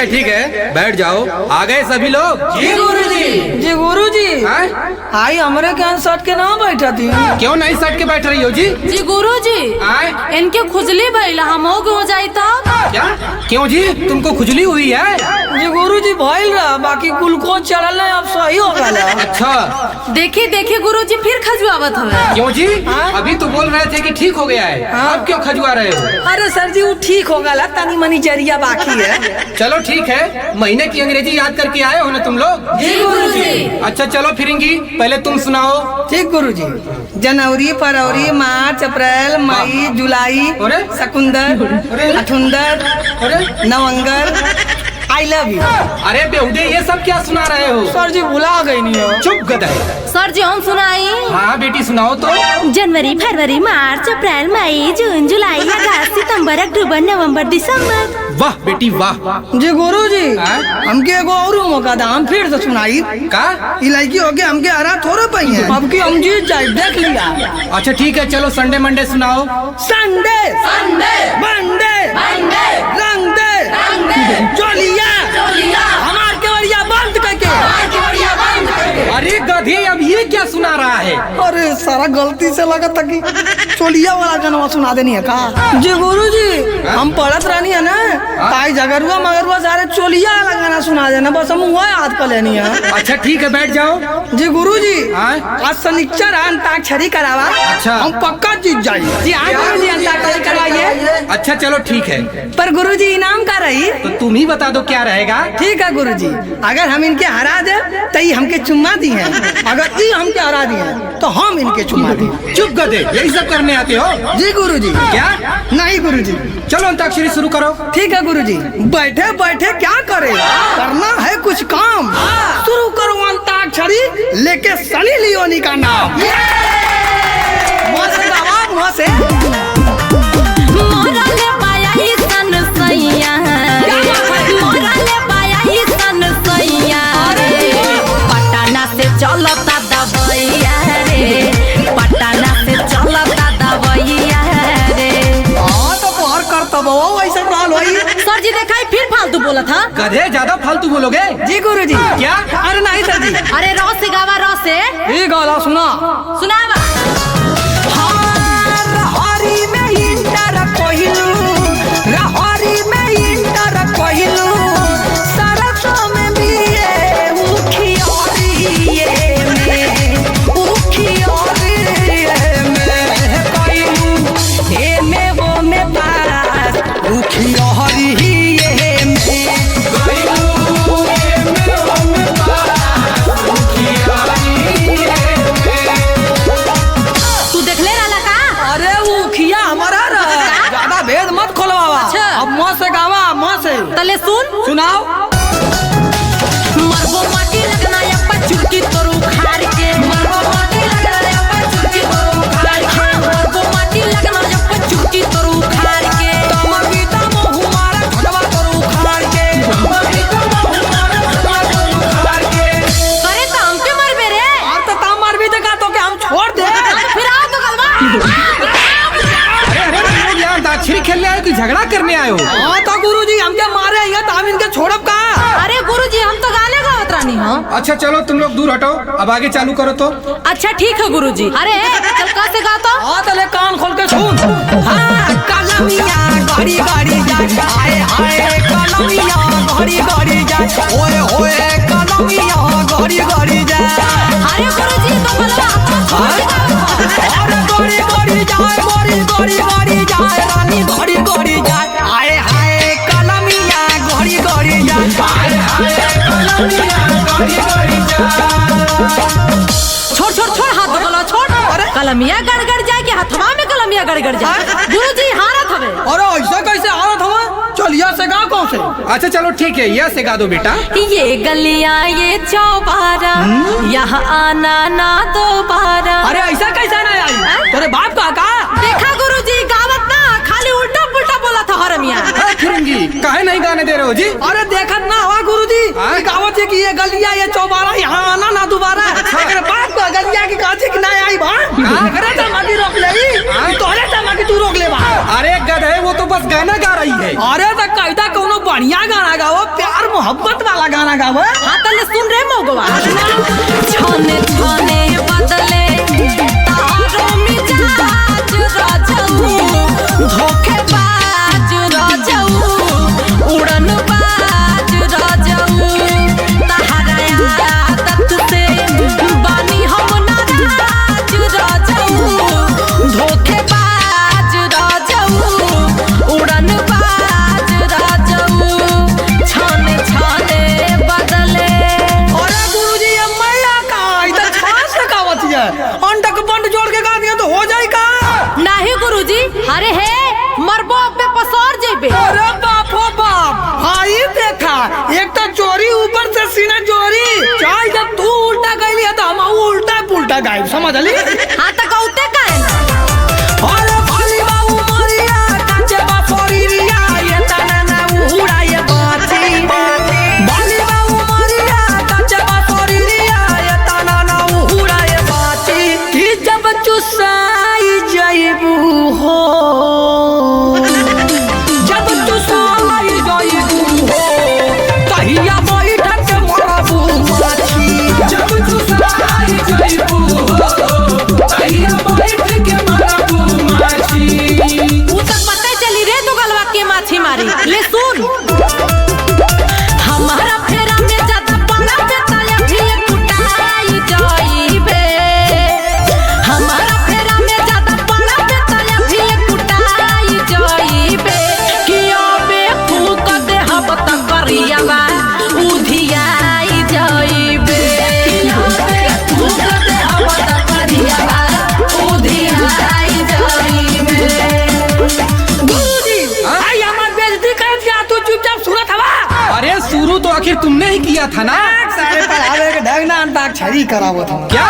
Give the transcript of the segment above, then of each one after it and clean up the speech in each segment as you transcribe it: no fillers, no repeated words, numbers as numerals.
ठीक है बैठ जाओ। आ गए सभी लोग? जी गुरुजी। जी गुरुजी। आई हमारे क्या सट के ना बैठा थी? क्यों नहीं सट के बैठ रही हो जी? जी गुरुजी इनके खुजली भइल हम हो जाई था। क्या? क्यों जी तुमको खुजली हुई है? जी गुरुजी भइल रहा, बाकी ग्लूकोज चढ़ल है, अब सही हो गया। अच्छा देखिए देखिए गुरुजी फिर खजुआवत हवे। क्यों जी? अभी तो बोल रहे थे कि ठीक हो गया है, अब क्यों खजुआ रहे हो? अरे सर जी वो ठीक हो गया, तनी मनी जरिया बाकी है। चलो ठीक है, महीने की अंग्रेजी याद करके आए हो ना तुम लोग? जी गुरुजी। अच्छा चलो फिरेंगी, पहले तुम सुनाओ। ठीक गुरुजी। जनवरी, फरवरी, मार्च, अप्रैल, मई, जुलाई, सितंबर, अठुंदर, नवंबर, आई लव यू। अरे बेहुदे ये सब क्या सुना रहे हो? सर जी भुला गई नहीं हो। चुप गधे। सर जी हम सुनाई। हाँ बेटी सुनाओ तो। जनवरी, फरवरी, मार्च, अप्रैल, मई, जून, जुलाई, अगस्त, सितंबर, अक्टूबर, नवंबर, दिसंबर। वाह बेटी वाह। जी गुरुजी हमके एगो और मौका दा, हम फिर से सुनाई का? लड़की हो गया हमके हरा थोड़ा पाई है, अब की हम जीत जाए देख लिया। अच्छा ठीक है चलो संडे मंडे सुनाओ। संडे संडे मंडे मंडे रंग दे चोलिया हमार केवड़िया बंद करके। अरे गधे अब ये क्या सुना रहा है? अरे सारा गलती से लगा था कि चोलिया वाला गाना सुना देनी है का? जी गुरुजी हम पढ़त रहनी है ना, ताई जगरुआ मगरुआ सारे चोलिया वाला गाना सुना देना, बस हम वो याद कर लेनी है। अच्छा ठीक है बैठ जाओ। जी गुरुजी आज शनिचर अंताक्षरी करावा। अच्छा हम पक्का जीत जाएंगे। जी हाँ गुरुजी अंताक्षरी करवाइए। अच्छा चलो ठीक है, पर गुरुजी इनाम का रही तो तुम ही बता दो क्या रहेगा। ठीक है गुरुजी, अगर हम इनके हरा दे तो ये हमके चुम्मा दी है, अगर ये हमके हरा दिए तो हम इनके चुम्मा दी। चुप गधे, यही सब करने आते हो? जी गुरुजी। क्या? नहीं गुरुजी। चलो अंताक्षरी शुरू करो। ठीक है गुरुजी। बैठे बैठे क्या करे, करना है कुछ काम, शुरू करो अंताक्षरी लेके सनी लियोनी का नाम। मुँह से गावा, मुँह से। चलता दबैया रे, पटना से चलता दबैया रे। हाँ तो बाहर करता बाबा ऐसा बाल भाई। सर जी देखा फिर फालतू बोला था। गधे ज्यादा फालतू बोलोगे। जी गुरुजी। क्या? अरे नहीं सर जी। अरे रॉस से गावा, रॉस से। ये गाना सुना सुनावा। रहरी में इंटर कोहिलू, रहरी में इंटर कोहिलू, सरसों में मिये उखियोरिये में, उखियोरिये में कोहिलू, हे में वो में पास उखियोरिये में कोहिलू, हे में वो में पास उखियोरिये में। तू देख ले रहा का? अरे उखिया हमारा रहा, ज्यादा भेद मत खोलवावा। अच्छा। अब मुँह से गावा, मुँह से। तले सुन सुनाओ। मरबो माटी लगना या पचुकी तोरू खार के, मरबो माटी लगना या पचुकी तोरू खार के, मरबो माटी लगना या पचुकी तोरू खार के। तमकी तम हमारा घटवा तोरू खार के, तमकी तम हमारा घटवा तोरू खार के। अरे तो हम क्यों मरबे रे? और तो ताम मार भी देखा तो क्या हम छोड़ दे? फिर आओ तो गलवा। अरे यहाँ अंताक्षरी खेलने आए कि झगड़ा करने आए हो? हाँ तो गुरुजी हमके मारे हैं तो हम इनके छोड़ब का? अरे गुरुजी हम तो गाने गावत रानी हो। अच्छा चलो तुम लोग दूर हटो, अब आगे चालू करो तो। अच्छा ठीक है गुरुजी। अरे चल कैसे गाता? हाँ तो ले कान खोल के सुन। हाँ कलमिया घड़ी घड़ी जाए, हाय हाय कलमिया घड़ी घड़ी जाए, ओए ओए कलमिया घड़ी घड़ी जाए। अरे गुरुजी तो बोला अरे घड़ी घड़ी जाए, घड़ी घड़ी घड़ी जाए, रानी घड़ी घड़ी जाए, हाय हाय कलमिया घड़ी घड़ी जाए, हाय हाय कलमिया घड़ी घड़ी जाए। छोड़ छोड़ छोड़ हाथ बगला छोड़। अरे कलमिया गड़गड़ जाए कि हथवा में कलमिया गड़गड़ जाए? गुरुजी हारत हवे। अरे ऐसा कैसे हारत हवा? चलिया से गा कौन से? अच्छा चलो ठीक है, यह से गा दो बेटा। ये गलियां ये चौबारा, यहाँ आना ना दोबारा। अरे ऐसा कैसा ना आई? तेरे बाप का नहीं गाने दे रहे हो जी? अरे देखत ना हवा गुरुजी, हाँ? गावत है कि ये गलिया ये चौबारा यहाँ आना ना दोबारा। अगर बात को गलिया की काची की ना आई बा, अरे तमाकी रोक ले, तोरे तमाकी तू रोक ले बा। अरे गधे, वो तो बस गाना गा रही है। अरे तो कहता कोनो बढ़िया गाना गाओ, प्यार मोहब्बत वाला गाना गाओ। हाँ तले सुन रहे मौगवा। छने छने बदले तारो मिजाज राजऊ, धोखेबाज राजऊ, उड़नबाज राजऊ, तहरा आदत से बानी हम नाराज राजऊ, धोखेबाज राजऊ, उड़नबाज राजऊ, छने छने बदले। अरे गुरुजी ये मैया का इधर छाछ से गावत है, अंडक बंड जोड़ के गा दिया तो हो जाए का? नहीं गुरुजी, अरे है मरबो पे पसौर जेबे। अरे बाप हो बाप, हाँ ये देखा, एक तो चोरी ऊपर से सीना चोरी, चाहे जब तू उल्टा गई है तो हम उल्टा पुल्टा गाय, समझ ली? हाँ तो कौते का है ना। अरे भली बाबू मरिया, काचे बा फोरिया, ये तना ना उड़ा ये बाती। भली बाबू मरिया, काचे बा फोरिया, ये तना ना उड़ा ये बाती। कि जब चुसाई जाइबू हो, जब चुसाई जाइबू हो, कहिया बैठ के मरबू माछी। जब चुसाई जाइबू हो, कहिया बैठ के मरबू माछी। वो तक पता चली रे तो गलवा के माछी मारी। ले सुन, हमारा फेरा में ज्यादा पड़ा बेताया भी कुटाई जाइबे। हमारा फेरा में ज्यादा पड़ा बेताया भी कुटाई जाइबे। कि अबे फूक दे हब तक करियावा उधियाई जाइबे। कि अबे फूक दे हब तक करियावा उधियाई जाइबे। गुरुजी, आई हमार बेइज्जती कर दिया, तू चुपचाप सुनत हवा। अरे शुरू तो आखिर तुमने ही किया था ना? सारे पढ़ावे के ढंग ना अंताक्षरी करावत हूँ। क्या?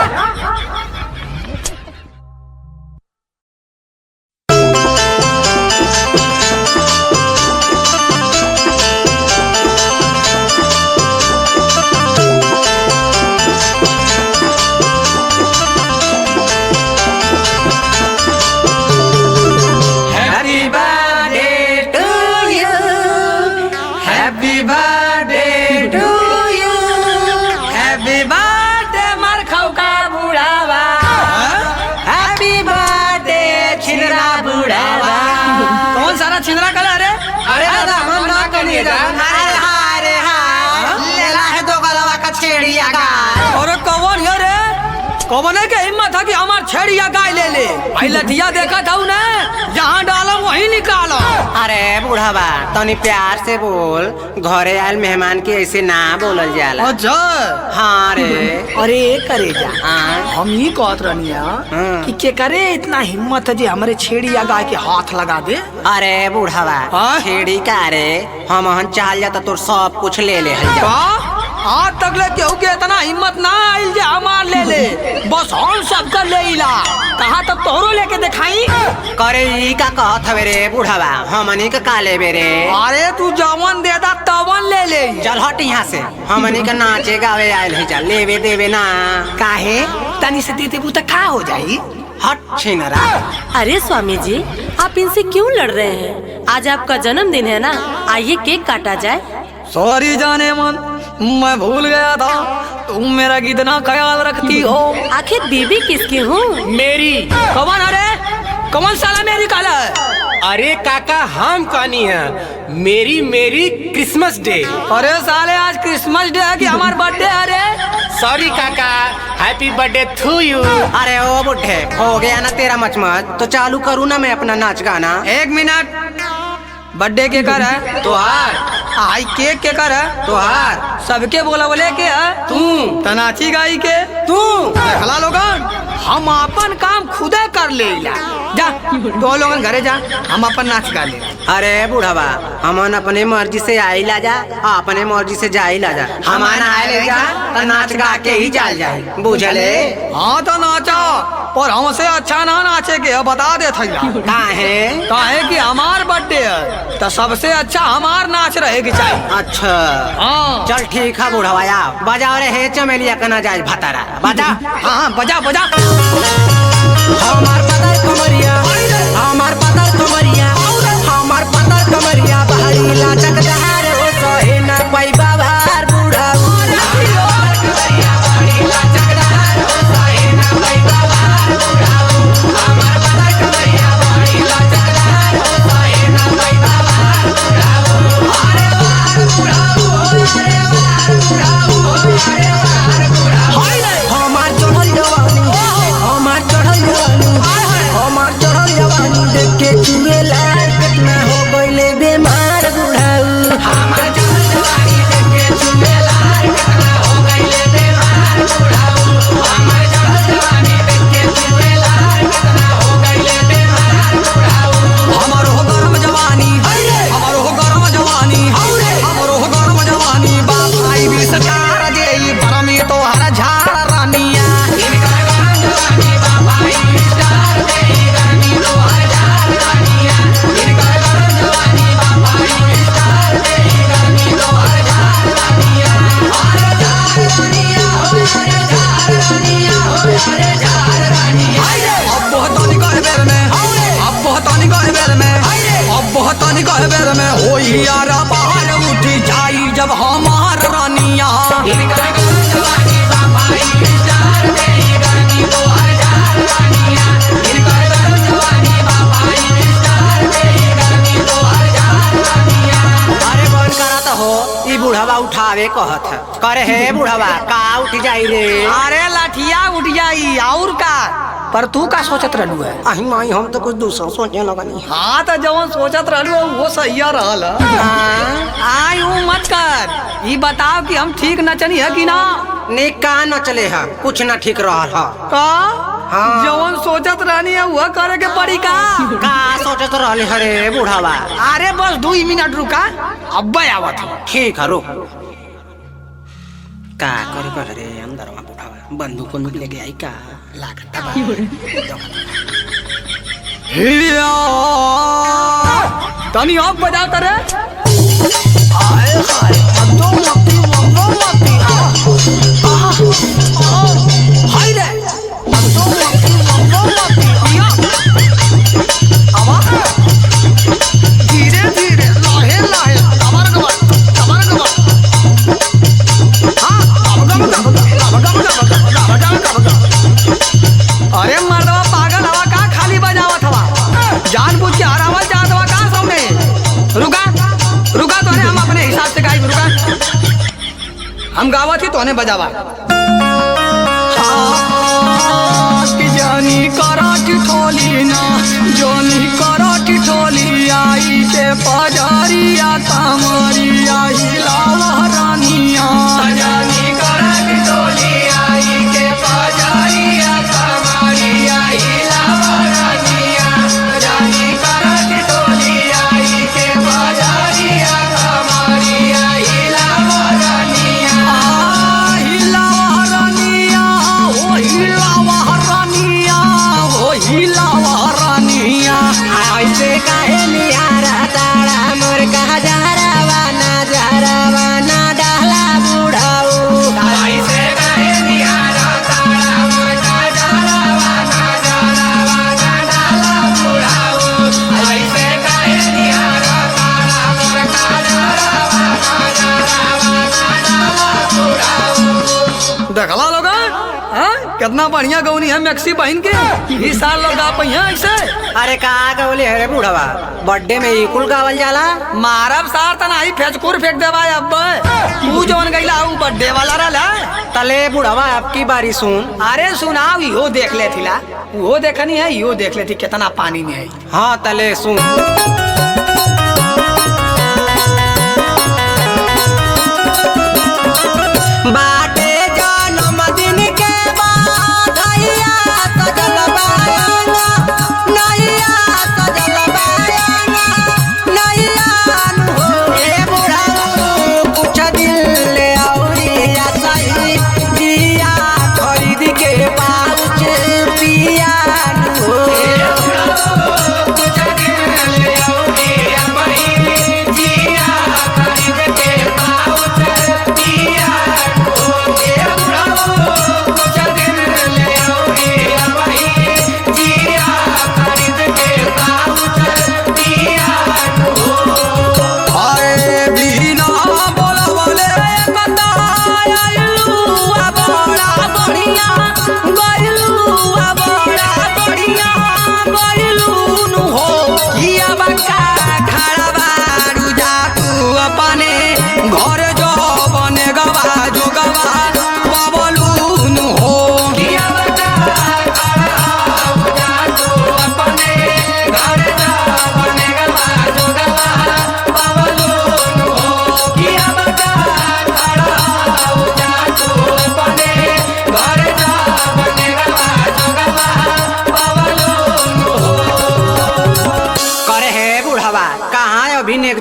Happy birthday to you, happy birthday to you, happy birthday मरखौ का बुढ़ावा, happy birthday छिंदरा बुढ़ावा। कौन सारा छिंदरा कलर है? अरे दादा, हम ना करिए जा। अरे हाँ, लेला है दो गलवा का छेड़िया गाय। अरे कौन है रे? कौन है के हिम्मत है कि हमार छेड़िया गाय ले ले? आई लठिया देखा था ना, जहाँ डालो वहीं निकालो। अरे बुढ़ावा तनी प्यार से बोल, घरे आयल मेहमान के ऐसे ना बोलल जाला। अच्छा, हाँ रे। अरे करे जा, हाँ। हम ही कहत रहनिया कि के करे इतना हिम्मत है जी हमारे छेड़िया गाय के हाथ लगा दे। अरे बुढ़ावा हाँ? छेड़ी का रे, हम हन चाल जाता तो सब कुछ ले ले हल जा। आज तक ले केहू के इतना हिम्मत ना आइल जे हमार ले ले, बस हम सबका ले इला। कहा तब तोहरो लेके दिखाई। करे ई का कहत हवे रे बुढ़ावा, हमनी का का लेबे रे? अरे तू जवन दे दा तवन ले ले। चल हट यहाँ से, हमनी का नाचे गावे आयल है, चल लेवे देवे ना। काहे तनी से देते वो का हो जाई। हट छिनरा। अरे स्वामी जी, आप इनसे क्यों लड़ रहे हैं? आज आपका जन्मदिन है ना, आइए केक काटा जाए। सॉरी जाने मन, मैं भूल गया था, तुम मेरा कितना ख्याल रखती हो। आखिर बीबी किसकी हूँ? मेरी। कौन अरे कौन साला मेरी काला है? अरे काका, हम कहानी है मेरी मेरी क्रिसमस डे। अरे साले आज क्रिसमस डे है कि हमार बर्थडे है रे? सॉरी काका, हैप्पी बर्थडे टू यू। अरे ओ बुढ़े, हो गया ना तेरा मचमच, तो चालू करूँ ना मैं अपना नाच गाना। एक मिनट, बर्थडे के कर है तोहार। आई केक के कर है तोहार। सबके बोला बोले के है तू। तनाची गाई के तू। देखला लोगन, हम अपन काम खुदे कर ले जा, दो लोगन घरे जा, हम अपन नाच गा ले। अरे बुढ़वा हमन अपने मर्जी से आई ला जा अपने मर्जी से जाई ला जा हमारा आए ले जा तो नाच गा के ही जाल जाए बुझले। हाँ तो नाचा पर हमसे अच्छा ना नाचे के बता दे थैया। काहे कि हमार बर्थडे है तो सबसे अच्छा हमार नाच रहे के चाहिए। अच्छा हाँ चल ठीक है बुढ़वा या बजाओ रे हे चमेलिया का ना जाए भतारा बजा। हाँ बजा बजा। हमार पतर कमरिया हमार पतर कमरिया हमार पतर कमरिया बहरी लाचक दहार ओ सहे ना पैबा भार बुढ़ा उठी जाई जब हमार रानिया अरे बन करत हो ई बुढ़वा उठावे कहत है करे हे बुढ़वा का उठ जाई रे। अरे लाठिया उठ जाई और का पर तू का सोचत रहलू है। अही माई हम तो कुछ दूसरा सोचे लगनी। हाँ तो जवन सोचत रहलू वो सही रहल। आई हूँ मत कर ये बताओ कि हम ठीक नचनी है कि ना। ने का न चले है कुछ न ठीक रहल है का हाँ। जवन सोचत रहनी है वह करे के पड़ी का सोचत रहले हरे बुढ़ावा। अरे बस 2 मिनट रुका अब आवत है। ठीक है रुक का करे कर रे अंदर वहाँ बुढ़ावा बंदूक को निकले गया का लागत तनी अब बजा करे हाय हाय मतो मती मतो मती हाय रे मतो मती मतो मती आवा धीरे धीरे लाहे लाहे कमर कमर हाँ अरे मर्दवा पागल हवा का खाली बजावत हवा जानबूझ के हरावल जात हवा का सौने। रुका रुका तोने हम अपने हिसाब से गाई रुका हम गावत ही तोने बजावा। कि जानी कराठी ठोली ना जोनी कराठी ठोली आई के पजारिया कामरिया हिलावा रानिया जानी कराठी ठोली आई के पजारिया कामरिया हिलावा रानिया जानी कराठी ठोली आई के पजारिया कामरिया हिलावा रानिया हिलावा रानिया ओ हिलावा रानिया ओ हिलावा रानिया ऐसे काहे निहारा तारा मोर कहा जरावाना डाला बुढ़ाऊ ऐसे काहे निहारा तारा मोर कहा जरावाना डाला बुढ़ाऊ ऐसे काहे निहारा तारा मोर कहा जरावाना डाला बुढ़ाऊ। देखला लोग कितना बढ़िया गौनी है मैक्सी बहन के इस साल लोग गा पही ऐसे। अरे का गौले हरे बुढ़वा बर्थडे में ई कुल गावल जाला मारब सार तना ही फेचकुर फेंक देवा अब तू जवन गईला ऊ बर्थडे वाला रहला तले बुढ़वा आपकी बारी सुन। अरे सुनाओ इहो देख ले थिला वो देखनी है इहो देख ले थी कितना पानी में है। हाँ तले सुन बाटे जन्मदिन के बधाइया सजल बायाना नैया सजल बायाना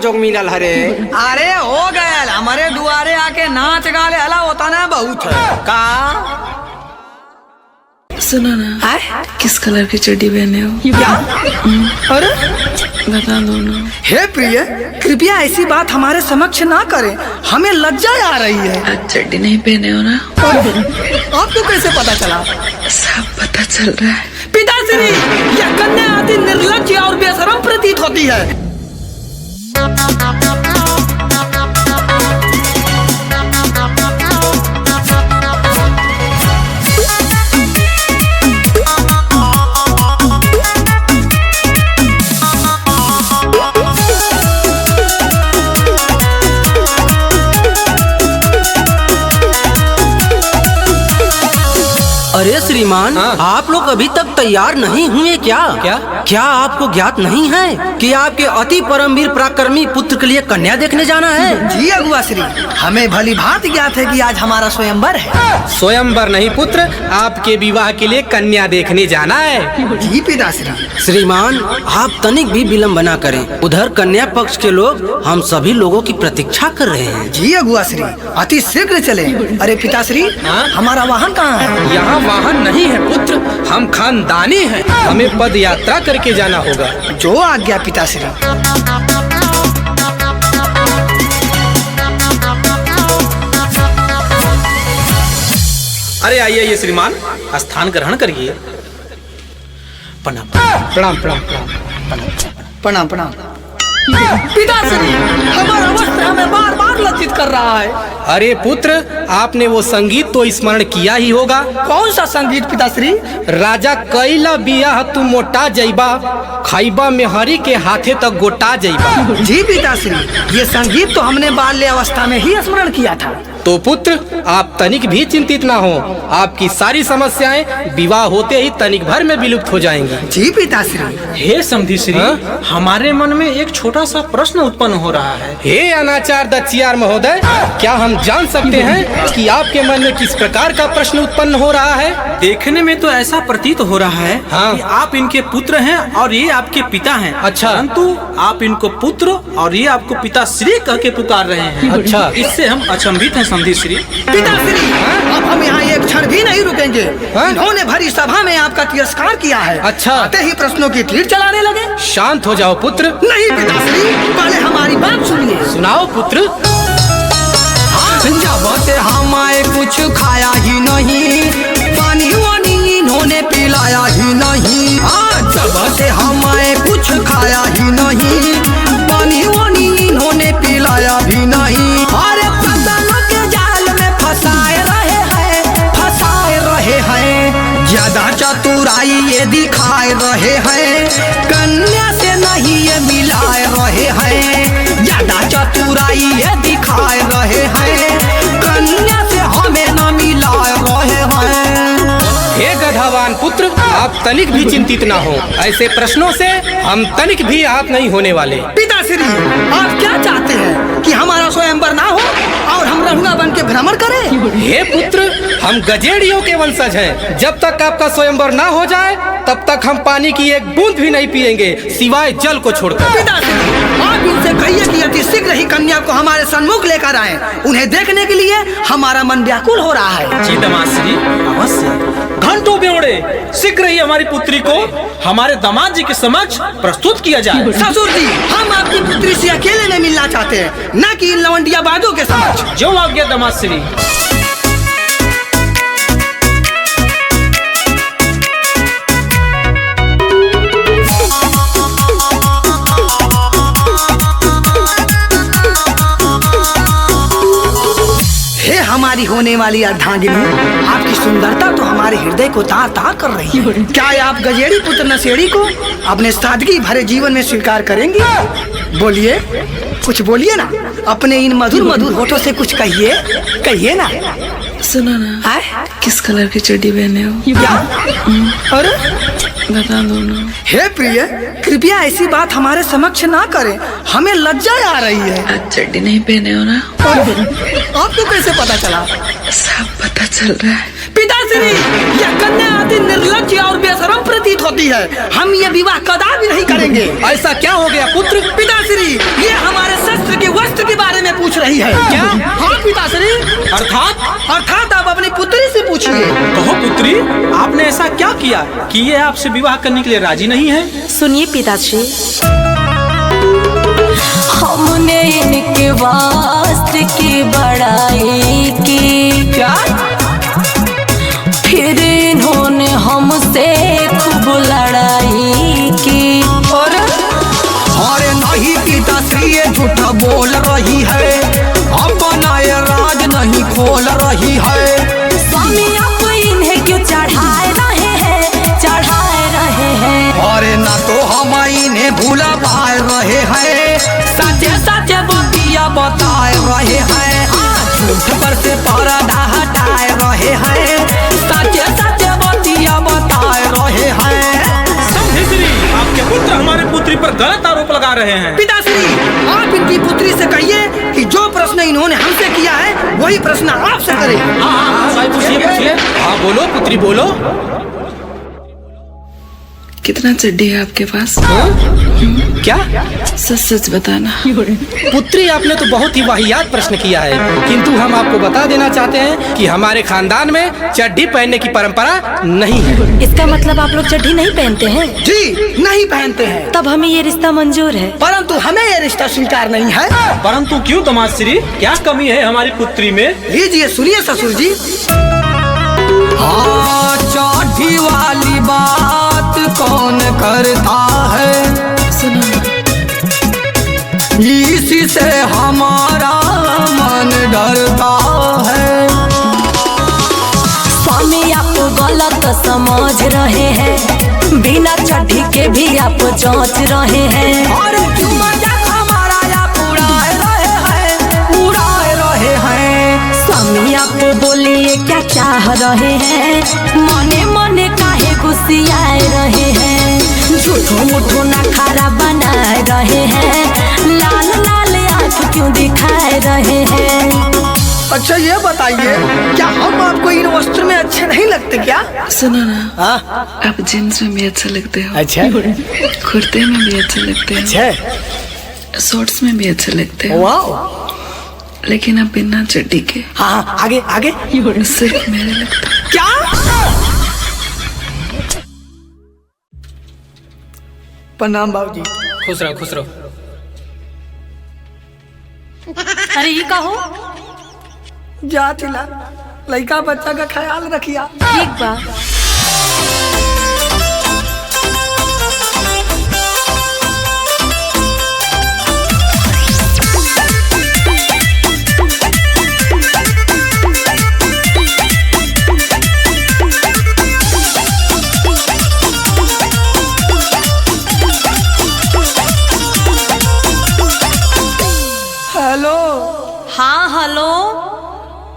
जोग मिलल हरे। अरे हो गए, हमारे दुआरे आके नाच गाले हला होता ना बहुत है का। सुनो ना, किस कलर की चड्डी पहने हो? क्या? अरे बता दो ना। हे प्रिय, कृपया ऐसी बात हमारे समक्ष ना करें, हमें लज्जा आ रही है। आज चड्डी नहीं पहने हो ना? आपको कैसे पता चला? सब पता चल रहा है। पिताश्री, यह कन्या अति निर्लज्ज और बेशरम प्रतीत होती है। अरे श्रीमान, आप लोग अभी तक तैयार नहीं हुए क्या? क्या आपको ज्ञात नहीं है कि आपके अति परमवीर पराक्रमी पुत्र के लिए कन्या देखने जाना है? जी अगुआ श्री, हमें भली भांति ज्ञात है कि आज हमारा स्वयंवर है। स्वयंवर नहीं पुत्र, आपके विवाह के लिए कन्या देखने जाना है। जी पिताश्री। श्रीमान, आप तनिक भी विलम्ब न करें। उधर कन्या पक्ष के लोग हम सभी लोगों की प्रतीक्षा कर रहे हैं। जी अगुआ श्री, अति शीघ्र चले। अरे पिताश्री, हमारा वाहन कहाँ है? यहाँ वाहन नहीं है पुत्र, हम खानदानी हैं, हमें पद यात्रा करके जाना होगा। जो आज्ञा पिताश्री। अरे आइए आइए श्रीमान, स्थान ग्रहण करिए। प्रणाम प्रणाम प्रणाम प्रणाम प्रणाम। पिताश्री, हमारा वस्त्र हमें बार बार लज्जित कर रहा है। अरे पुत्र, आपने वो संगीत तो स्मरण किया ही होगा। कौन सा संगीत पिताश्री? राजा कैला बियाह तू मोटा जइबा, खाइबा में हरी के हाथे तक गोटा जइबा। जी पिताश्री, ये संगीत तो हमने बाल्य अवस्था में ही स्मरण किया था। तो पुत्र, आप तनिक भी चिंतित ना हो, आपकी सारी समस्याएं विवाह होते ही तनिक भर में विलुप्त हो जाएंगी। जी पिताश्री। हे समधी श्री, हमारे मन में एक छोटा सा प्रश्न उत्पन्न हो रहा है। हे अनाचार दक्षियार महोदय, क्या हम जान सकते हैं कि आपके मन में किस प्रकार का प्रश्न उत्पन्न हो रहा है? देखने में तो ऐसा प्रतीत हो रहा है कि आप इनके पुत्र हैं और ये आपके पिता हैं। अच्छा। परंतु आप इनको पुत्र और ये आपको पिता श्री कह के पुकार रहे हैं। अच्छा। इससे हम अचंभित हैं समधी श्री। पिताश्री, अब हम यहाँ एक क्षण भी नहीं रुकेंगे। इन्होंने भरी सभा में आपका तिरस्कार किया है। अच्छा। आते ही प्रश्नों की तीर चलाने लगे। शांत हो जाओ पुत्र। नहीं पिताश्री, पहले हमारी बात सुनिए। सुनाओ पुत्र। जब से हमारे कुछ खाया ही नहीं, पानी वानी इन्होंने पिलाया ही नहीं। जब से हमारे कुछ खाया ही नहीं, पानी वानी इन्होंने पिलाया भी नहीं। अरे फसानों के जाल में फंसाए रहे हैं, ज्यादा चतुराई ये दिखाए रहे हैं, कन्या से नहीं ये मिलाए रहे हैं। ज्यादा चतुराई ये दिखाए रहे हैं, कन्या से हमें न मिलाए रहे हैं। हे गधावान पुत्र, आप तनिक भी चिंतित ना हो, ऐसे प्रश्नों से हम तनिक भी आप नहीं होने वाले। पिताश्री, आप क्या चाहते हैं कि हमारा स्वयंवर ना हो और हम रहुआ बन के भ्रमण करें? हे पुत्र, हम गजेड़ियों के वंशज हैं। जब तक आपका स्वयंवर ना हो जाए तब तक हम पानी की एक बूंद भी नहीं पिएंगे, सिवाय जल को छोड़कर। पिताश्री, आप इनसे कहिए कि अति शीघ्र ही कन्या को हमारे सम्मुख लेकर आएं। उन्हें देखने के लिए हमारा मन व्याकुल हो रहा है। जी दामाद श्री, अवश्य। घंटों बेवड़े, शीघ्र ही हमारी पुत्री को हमारे दामाद जी के समक्ष प्रस्तुत किया जाए। ससुर जी, हम आपकी पुत्री से अकेले में मिलना चाहते हैं, न कि इन लवंडियाबाजों के समक्ष। जो आज्ञा दामाद श्री। हे हमारी होने वाली अर्धांगिनी, आपकी सुंदरता तो हमारे हृदय को तार तार कर रही है। क्या आप गजेड़ी पुत्र नशेड़ी को अपने सादगी भरे जीवन में स्वीकार करेंगी? बोलिए, कुछ बोलिए ना, अपने इन मधुर मधुर होठों से कुछ कहिए ना। सुनो ना, किस कलर की चड्डी पहने हो? क्या? अरे बता दो ना। हे प्रिय, कृपया ऐसी बात हमारे समक्ष ना करें, हमें लज्जा आ रही है। आज चड्डी नहीं पहने हो ना? आपको कैसे पता चला? सब पता चल रहा है। पिताश्री, यह कन्या अति निर्लज्ज और बेशरम प्रतीत होती चड्डी है। हम ये विवाह कदापि नहीं करेंगे। ऐसा क्या हो गया पुत्र? पिताश्री, ये हमारे शस्त्र के वस्त्र के बारे में पूछ रही है। क्या? हाँ पिताश्री। अर्थात आप अपनी पुत्री से पूछिए। कहो पुत्री, आपने ऐसा क्या किया कि ये आपसे विवाह करने के लिए राजी नहीं है? सुनिए पिताश्री, हमने इनके वास्ते की बड़ाई की, क्या? फिर इन्होंने हमसे खूब लड़ाई की। अरे नहीं पिताश्री, ये झूठा बोल रही है। अपना ये राज नहीं खोल रही है। स्वामी आप इन्हें क्यों चढ़ाए रहे हैं, चढ़ाए रहे हैं? अरे ना तो हम इन्हें भूला पाए रहे हैं, सच्चे सच्चे बतिया बताए रहे हैं। झूठ पर से पर्दा हटाए रहे हैं, सच्चे सच्चे बतिया बताए रहे हैं। समझेश्री, आपके पुत्र हमारे पुत्री पर गलत आरोप लगा रहे हैं। पिताश्री, आप इनकी पुत्री से कहिए कि जो प्रश्न इन्होंने हमसे किया है वही प्रश्न आपसे करें। हाँ, पूछिए। हाँ बोलो पुत्री बोलो। कितना चड्डी है आपके पास? क्या? सच सच बताना। पुत्री, आपने तो बहुत ही वाहियात प्रश्न किया है, किंतु हम आपको बता देना चाहते हैं कि हमारे खानदान में चड्डी पहनने की परंपरा नहीं है। इसका मतलब आप लोग चड्डी नहीं पहनते हैं? जी नहीं पहनते हैं। तब हमें ये रिश्ता मंजूर है। परंतु हमें ये रिश्ता स्वीकार नहीं है। परंतु क्यों दमाश्री, क्या कमी है हमारी पुत्री में? लीजिए सुनिए ससुर जी। हाँ, चौथी वाली बात कौन करता है? सुनो, इसी से हमारा मन डरता है। स्वामी आप गलत समझ रहे हैं, बिना चड्डी के भी आप जांच रहे हैं। और क्यों मजाक हमारा आप उड़ाए रहे हैं। स्वामी आप बोलिए क्या चाह रहे हैं, मने मने काहे गुस्सियाए रहे हैं, झूठो मूठो नखारा बनाए रहे हैं, लाल लाल आंख क्यों दिखाए रहे हैं? अच्छा ये बताइए, क्या हम आपको इन वस्त्र में अच्छे नहीं लगते क्या? सुनो ना, आप जीन्स में भी अच्छा लगते हो। अच्छा, कुर्ते में भी अच्छा लगते हो। शॉर्ट्स में भी अच्छा लगते हो। वाह। लेकिन आप बिना चड्डी के। हाँ, आगे आगे। सिर्फ मेरे लगता है। क्या? प्रणाम बाबूजी। खुश रहो खुश रहो। अरे ये कहो, जा थिला, लड़का बच्चा का ख्याल रखिया। ठीक बा। हेलो। हाँ हेलो।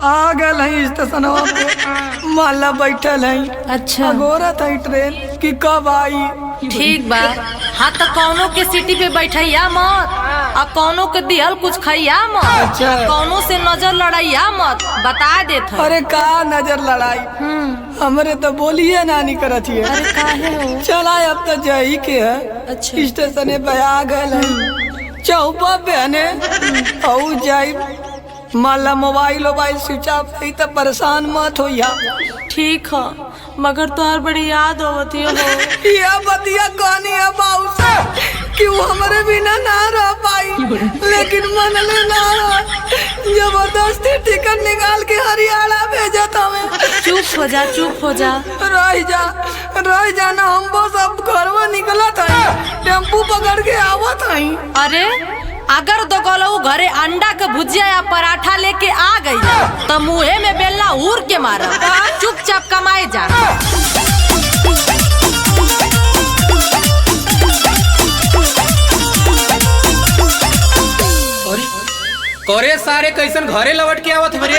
आ गल है स्टेशनवा पे, माला बैठल है। अच्छा गोरा था ट्रेन कि कब आई। ठीक बा। हाँ तो कौनो के सीटी पे बैठैया मत, आ कौनो के दिहल कुछ खैया मत, अच्छा। कौनो से नजर लड़ैया मत, बता देत है। अरे का नजर लड़ाई, हमरे तो बोलिए नानी करत है। अरे काहे हो? चला अब तो जही के है। अच्छा। स्टेशन पे आ गए है, चौपा बहने औ जाई। माला मोबाइल स्विच ऑफ है तो परेशान मत हो या। ठीक है, मगर तोहर बड़ी याद होती हो। यह बतिया कहानी है बाबू से कि वो हमारे बिना ना रह पाई, लेकिन मन ले ना रहा। जबरदस्ती टिकट निकाल के हरियाणा भेजा था मैं। चुप हो जा, चुप हो जा। रह जाना। हम बस अब घर में निकला था, टेम्पू पकड़ के आवत हई। अरे अगर दो गोलऊ घरे अंडा के भुजिया या पराठा लेके आ गई तो मुँहे में बेलना उड़ के मारा। चुपचाप कमाए जा। करे सारे कैसन घरे लौट के आवत हरे?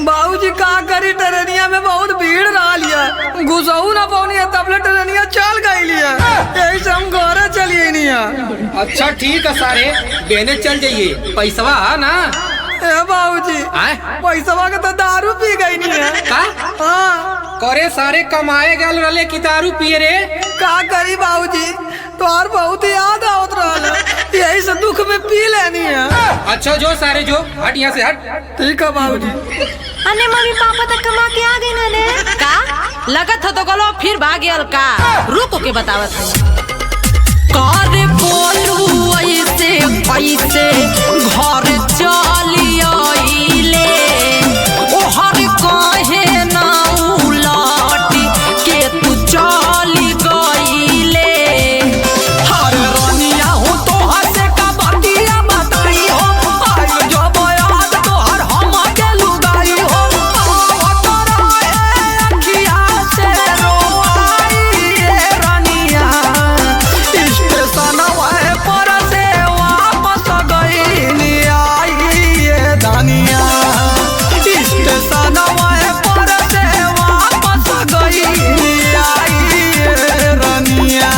बाबूजी का करी, ट्रेनिया में बहुत भीड़ रहा लिया, घुसऊ ना पौनी है, तबले ट्रेनिया चल गई लिया। यही से हम घरे चलिए नहीं। अच्छा ठीक है सारे, बेने चल जाइए, पैसवा है ना? ए बाबूजी, पैसवा के तो दारू पी गई नहीं है। का? हाँ। करे सारे कमाए गल रले की दारू पिए रे? का करी बाबूजी, तोहार बहुत याद आवत रहल, यही से दुख में पी लेनी है। अच्छा जो सारे जो हट यहाँ से हट। ठीक है बाबूजी। अने मम्मी पापा तक कमा के आ गए ना का लगत हो तो गलो फिर भाग गया का। रुको के बतावत है। कर बोलू ऐसे पैसे घर चलिए ओहर कहे ना उलट के तू चली गईले। हर रानिया हो तो हसे का बतिया बताई हो, आई जो बयाद तो हर हम के लुगाई हो। अखिया से रोई ये रानिया, स्टेशन पर से वापस गई आई ये दानिया। स्टेशन पर से वापस गई आई ये रानिया।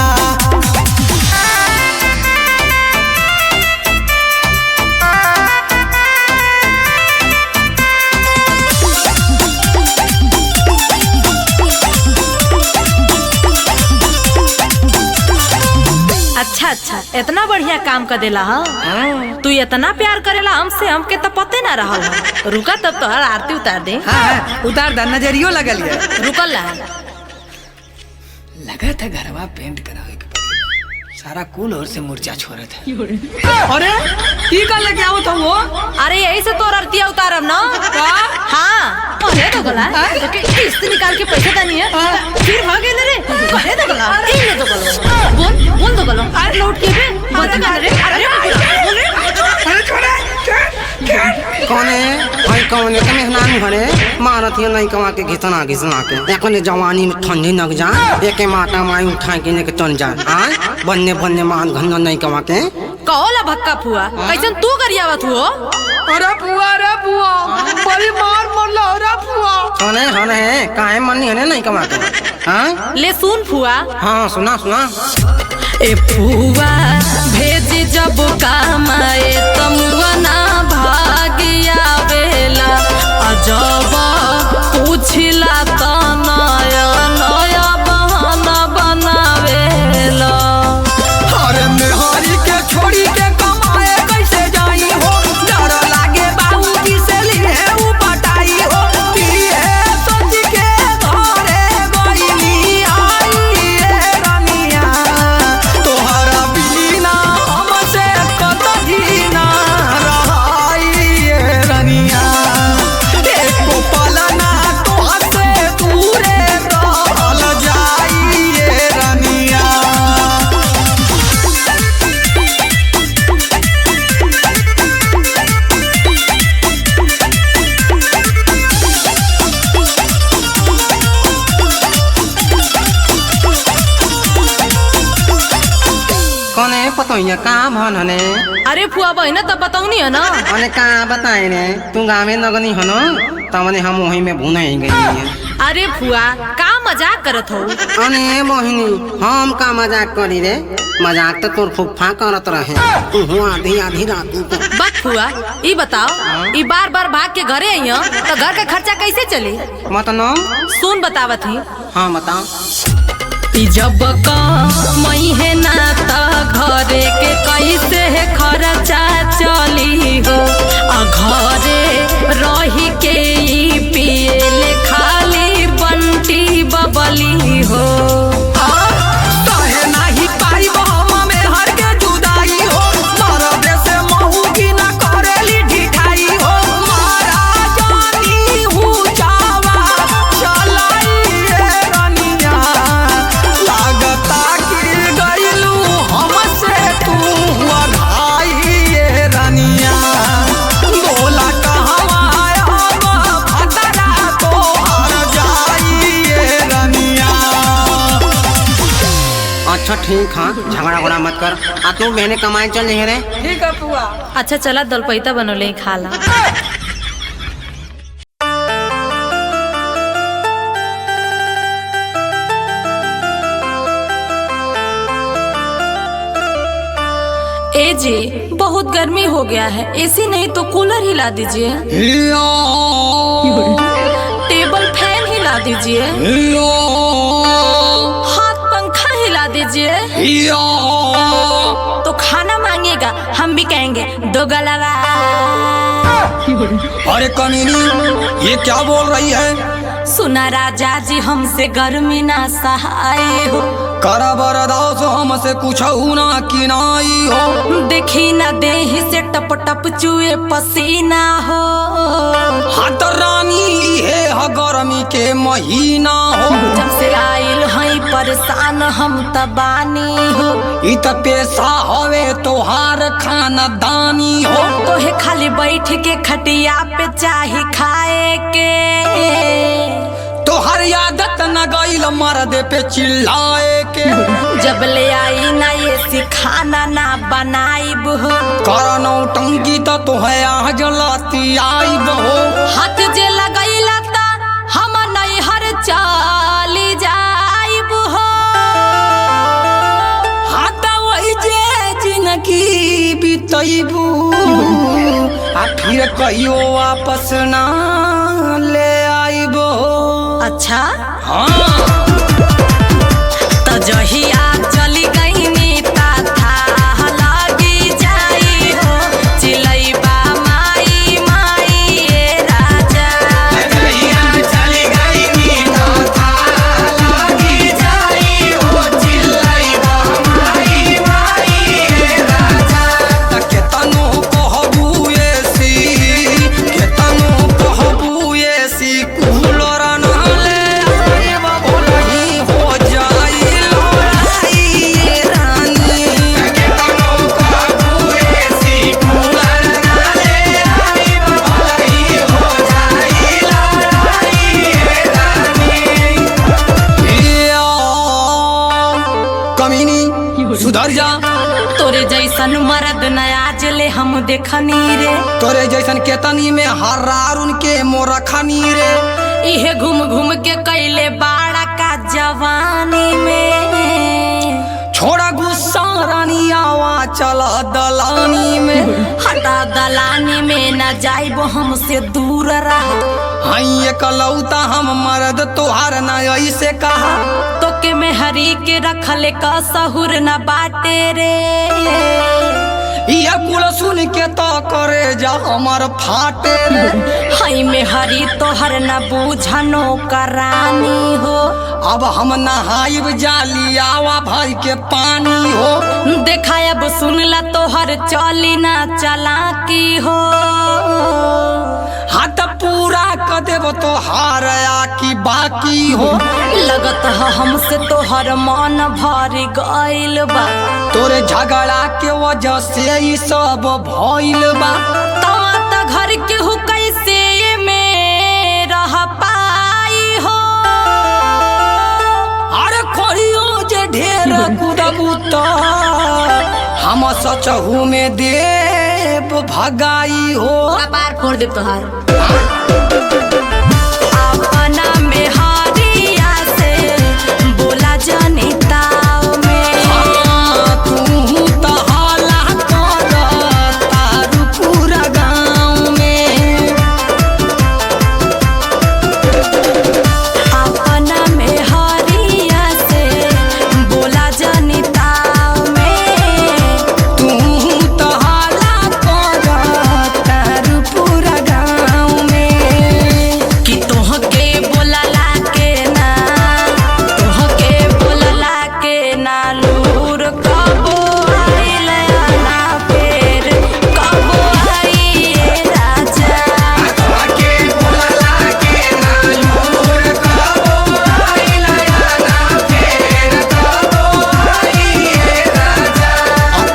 अच्छा अच्छा, इतना बढ़िया काम कर देला हा। तू इतना प्यार करेला हमसे, हमके तो पते ना रहल हा। रुका तब तो हर आरती उतार दे। हाँ, उतार दा, नजरियो लगल है। रुकल रहा। लगा था घरवा पेंट करावे के पड़ी। सारा कुल और से मुर्चा छोड़त है। अरे ई का लेके आवत हो वो? अरे यही से तो आरतिया उतारब ना। हाँ अरे तो गला तो के किस्त निकाल के पैसे देनी है, फिर भागे ना रे। अरे तो गला इन तो गलो बोल तो गलो आज लौट के भी बता कर रे। अरे छोड़े कौने भाई कौने के मेहमान घरे मारत है नहीं कमा के घिसना के एकने जवानी में ठंडी लग जा एके माता माई उठा के ने के चल जा। हां बन्ने मान घन नहीं कमा के कहोला भक्का फुआ कैसन तू गरियावत हो। अरे बुआ बड़ी मार मरला। अरे बुआ सोने होने काहे मन्नी हने नहीं कमा के। हां ले सुन फुआ। हां सुना ए फुआ भेज जब कमाए तमुआ ना भागिया बेला अजब पूछला त नया नया बहाना बनावेला। अरे मेहरी के छोड़ी के कमाए कैसे जाई हो, डर लागे बाबूजी से लिए उ पटाई हो। ये सोच के घरे गईली आई ये रानिया, तोहरा बिना हमसे कतही ना रहाई ये रानिया। एको पल ना तोहर से दूरे रहल जाई ये रानिया। कौने पतोइया का भन हने। अरे फुआ बहन तब बताऊनी है ना। अने का बताए ने तू गाँव में नगनी हनो तमने हम वही में भूने गई है। अरे फुआ का मजाक करत हो। अने मोहिनी हम का मजाक करी रे, मजाक तो तोर फुफा करत रहे तू आधी रात को। बक फुआ ई बताओ ई बार भाग के घरे आइयो तो घर का खर्चा कैसे चली। मतलब सुन बतावत ही। हाँ बताओ। जब का मई है ना त घरे के कैसे है खर्चा चली हो। घरे रही के ई पिए खाली बंटी बबली हो। काहे नाही पाइब हम मेहर के जुदाई हो, मरद से महूगी ना करेली ढिठाई हो। मारा जानी हूँ जावा चलाई ये रानिया, लागता गिर गइलू हमसे तू अघाई ये रानिया। बोला कहवा अब भतरा तोहर जाई ये रानिया। अच्छा ठीक हाँ झगड़ा मत कर। आ तू बहने कमाए चल रही रे। ठीक है बुआ। अच्छा चला दलपैता बनोले खा ला। ए जी बहुत गर्मी हो गया है, एसी नहीं तो कूलर हिला दीजिए। टेबल फैन हिला दीजिए। हाथ पंखा हिला लीजिए। तो खाना मांगेगा, हम भी कहेंगे दो गलवा। अरे कमीनी ये क्या बोल रही है? सुना राजा जी हमसे गर्मी ना सहाय हो, करा बरदास हमसे कुछ ना किनाई हो। देखी ना देही से टप टप चुए पसीना हो। हाथ रानी है गर्मी के महीना हो। जब से आइल हई परेशान हम तबानी हो। इ त पेशा हवे तोहार खानदानी हो। तोहे खाली बैठ के खटिया पे चाही खाए के। तोहर आदत न गईल मर्द पे चिल्लाए के। जब ले आई ना ये सिखाना ना बनाइब हो। करनो टंकी तो तोहे आज लाती आइब हो। हाथ जे लगैला ता हम नहीं हर चाली जाइब हो। हाथ वही जे जिनकी बितैबू आ फिर कहियो वापस ना ले आइब हो। अच्छा हाँ तो जहिया चली गई नीता था लगी जाई हो। चिलैबा माई माई ये राजा। चली गई नीता था लगी जाई हो। चिल्लाइबा माई माई ये राजा। केतनो कहबू ऐसी, केतनो कहबू ऐसी कूलर ना ले आइब भोलही हो जाई लड़ाई ये रानी। केतनो कहबू ऐसी कूलर ना ले आइब भोलही हो जाई लड़ाई ये रानी। या कमीनी सुधर जा। तोरे जैसन मर्द नयाज ले हम देखनी रे। तोरे जैसन केतनी में हरारुन के मोरखनी रे। इहे घूम घूम के कैले बाड़ा का जवानी में। छोड़ा गुस्सा रानी आवा चला दलानी में। हटा दलानी में न जाइब हमसे दूर रहा। हई एकलौता हम मर्द तोहार न ऐसे कहा। तो के में हरी के रखले का सहुर न बाटे रे। ये कुल सुन के तो करे जा हमर फाटे रे। हई में हरी तोहर न बूझनो करानी हो। अब हम नहाइब जाली आवा भर के पानी हो। देखा अब सुनला तोहर चली ना चला की हो। हाथ पूरा कर देव तोहार आकी बाकी हो। लगत है हमसे तोहर मन भर गइल बा। तोरे झगड़ा के वजह से ई सब भइल बा। त घर के हु कैसे में रह पाई हो। अरे खोरियो जे ढेर कुदबू तो हम सचहू में देव भगाई हो। कपार फोड़ दे तोहार। अपना में हारिया से बोला जनिताओ में। तू तो हाला कर तारू पूरा गाँव में। अपना में हारिया से बोला जनिताओ में। तू तो हाला कर तारू पूरा गाँव में। कि तोहके बोलला के ना, तोहके बोलला के ना लूर कबो आइल ना फेर कबो आई ये राजा। के बोलला के ना लूर कबो आइल ना फेर कबो आई ये राजा।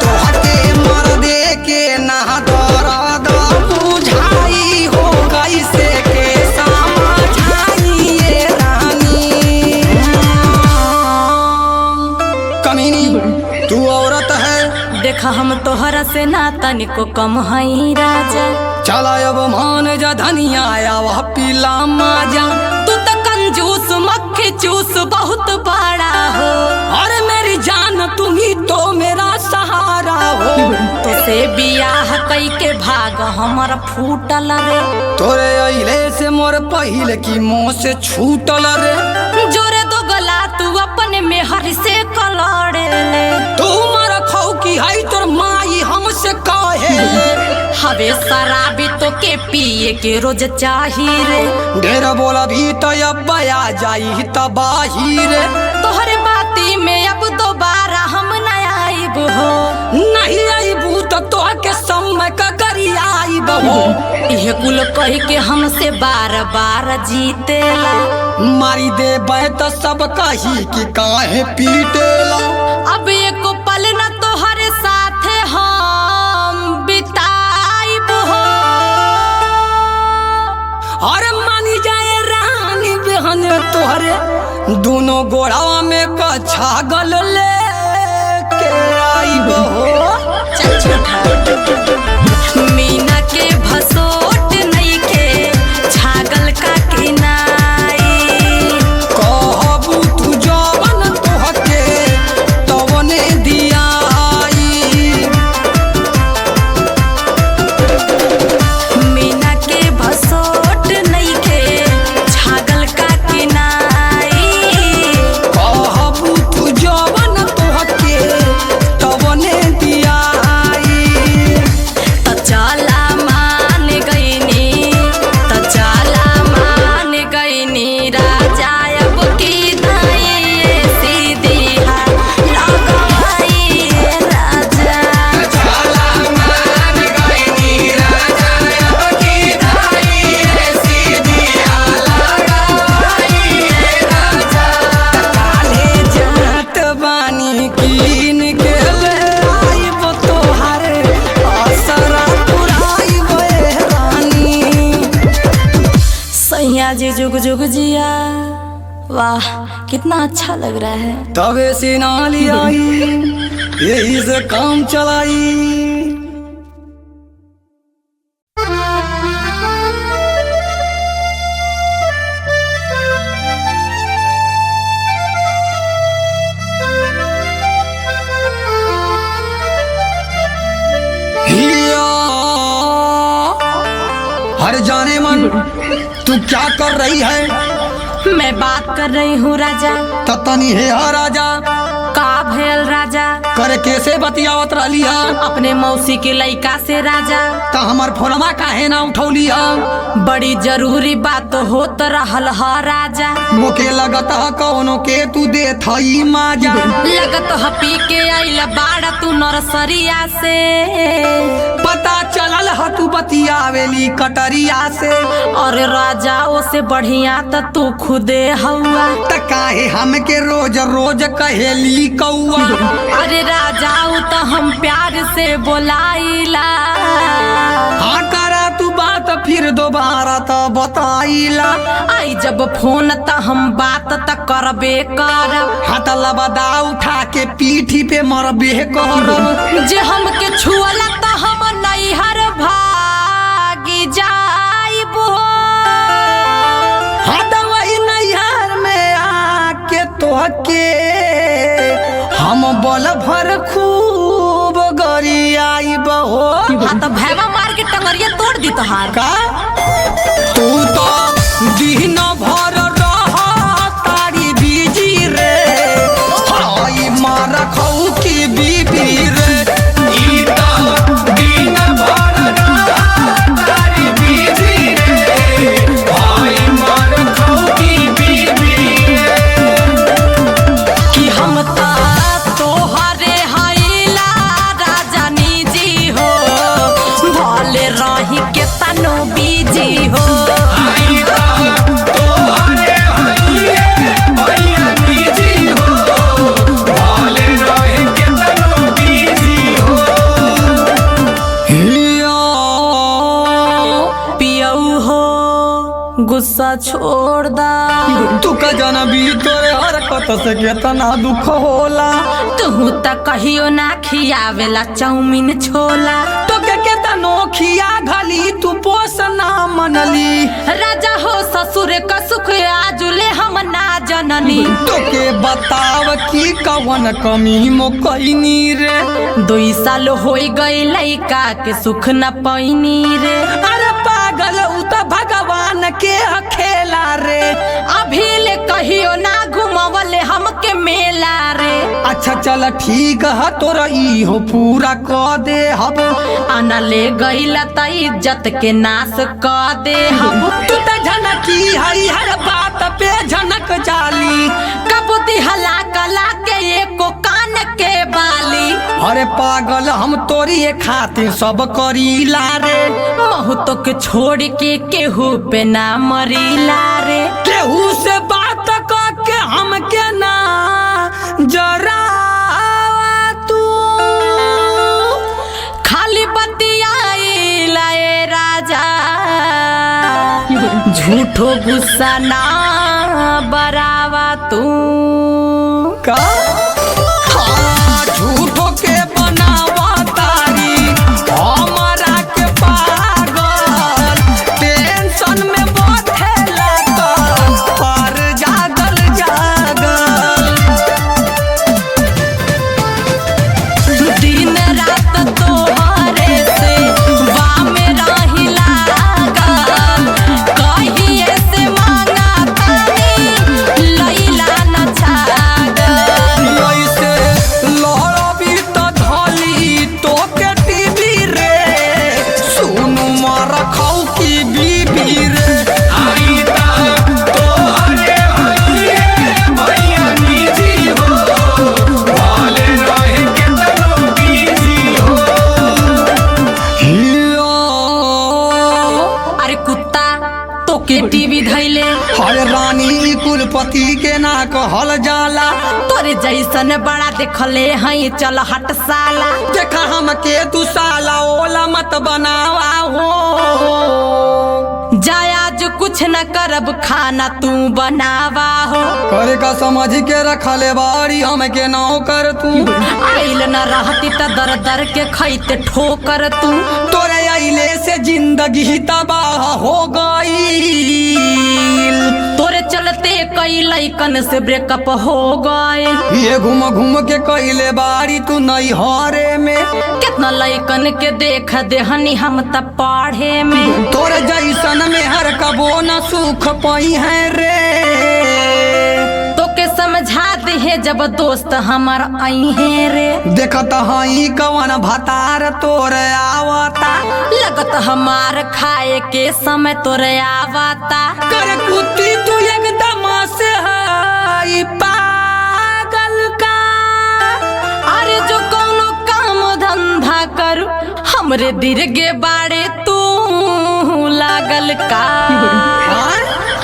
तोहके मर्दे के ना दर्द बुझाई हो कैसे के समझाई ये रानी। कमीनी तू औरत है। देखा हम तोहरा से ना तनिको कम हई राजा। चला अब मान जा धनिया आवा पीला माजा। तू तो कंजूस मक्खी चूस बहुत बड़ा हो। अरे मेरी जान तुम ही तो मेरा सहारा हो। तो से बियाह कई के भाग हमर फूटल रे। तोरे अइले से मोर पहिले की मुँह से छूटल रे। जोरे दो गला तू अपने में हर से कलड़े हवे शराबी तो के पिए के रोज चाहिए रे। ढेर बोला भी तो अब आ जाई तबाही रे। तोहरे बाती में अब दोबारा हम न आइब हो। नहीं आईबू तो के समय का करी आईब हो। यह कुल कह के हमसे बार बार जीतेला। मारी दे तो सब कही कि काहे पीटेला। अब एक पल न तोहरे साथे हम बिताइब हो। और मानी जाए रानी बहन तोहरे दोनों गोड़ावा में छागल ले के आईब हो। मीना के भसोट नहीं के छागल का किनाई। कहबू तू जवन तोहके तवने दियाई। मीना के भसोट नहीं के छागल का किनाई। कहबू तू जवन तोहके तवने दियाई। त चला मान गईनी, त चला मान गईनी राजा अब की दाई सीधी हाथ लगवाई राजा। काले जात बानी कीन के ले आईब तोहारे असरा पुराईब रानी। सैया जी जुग जुग जिया। वाह कितना अच्छा लग रहा है। तवे से नाली आई यही से काम चलाई। हिया, हर जाने मन तू क्या कर रही है। मैं बात कर रही हूँ राजा। ततनी है राजा का भयल राजा। करे कैसे बतियावत रही है। अपने मौसी के लइका से राजा। त हमर फोनमा काहे ना उठौली है। बड़ी जरूरी बात होत रहल ह राजा। मोके लगत है कौनो के तू दे थई माजा। लगत ह पी के आइल बाड़ा तू नर्सरिया से। पता चलल है तू बतियावेली कटरिया से। और राजा ओसे बढ़िया त तू खुदे हवा। त काहे हमके रोज रोज कहेली कौआ। अरे राजा उ त हम प्यार से बोलाइला। हाँ करा तू बात फिर दोबारा त बताइला। आई जब फोन त हम बात त करबे करब। हाथ लबदा उठा के पीठी पे मरबे करब। जे हमके छुअला त हम नैहर भागी जाइब हो। हाँ त वही नैहर में आके तोहके हम बल भर खूब गरियाइब हो। हाँ तो भैवा मार के टंगरिया तोड़ दी तोहार। का तू तो दिन भर रह तारी बीजी रे। हाय मार खऊ की बीबी रे। ई तो दिन भर रह तारी बीजी रे। हाय मार खऊ की बीबी रे। कि हम ता तोहरे हईला राजा निजी हो। भले रही के तनो बीजी हो। पियऊ हो गुस्सा छोड़ दा। तू का जाना भी तोरे हरकत से केतना दुख होला। तू त कहियो ना खियावेला चाउमीन छोला। तो के केतनो खिया घली तू पोस ना मनली। राजा हो ससुर का सुख आजुले हम ना जननी। तो के बताव की कवन कमी मो कईनी रे। 2 साल हो गई लइका के सुख न पैनी रे। अरे पागल चल उ त भगवान के खेला रे। अभी ले कहियो ना घुमावले हमके मेला रे। अच्छा चल ठीक है तोरा इहो पूरा क दे हब। आना ले गईला त इज्जत के नाश क दे हम। तू त झनकी हई हर बात पे झनक जाली। कबूती हला कला के एको कान के बाली। अरे पागल हम तोरी खातिर सब करीला रे। महतो के छोड़ के केहू पे ना मरीला रे। केहू से बात के हमके ना जरा तू खाली बतियाइला ए राजा। झूठो गुस्सा ना बरावा तू का हाँ, झूठो के बनावा तारी हमारा के पागल। टेंशन में बैठेला तो पर जागल जागल। दिन रात तोहरे से वामे रही लागल। कहिए से मांगा तानी लैला न छागल। ऐसे लहरबी तो धली तो के टीवी रे। सुनु मार खाऊ की बीबी रे। अरे कुत्ता तो के टीवी धैले। हर रानी कुलपति के ना कहल जाला। तोरे जैसन बड़ा देखले हई चल हट साला। देखा हमके तू साला ओला मत बनावा हो। जाया जो कुछ न करब खाना तू बनावा हो। करे का समझ के रखले बाड़ी हमके नौकर तू। आइल न रहती त दर दर के खैते ठोकर तू। तोरे आइले से जिंदगी तबाह हो गई। तोरे चलते कई लइकन से ब्रेकअप हो गए। ये घूम घूम के कइले बाड़ी तू नहीं हरे में। कितना लइकन के देख देहनी हम त पढ़े में। तोरे जैसन में हर कबो न सुख पाई है रे। तो के समझा दे जब दोस्त हमार आई है रे। देखत हई कवन भतार तोरे आवता। लगत हमार खाए के समय तोरे आवता। कर कुत्ती तू एकदम से हई पागल का। अरे जो कौनो काम धंधा कर हमरे दिरगे बाड़े तू लागल का।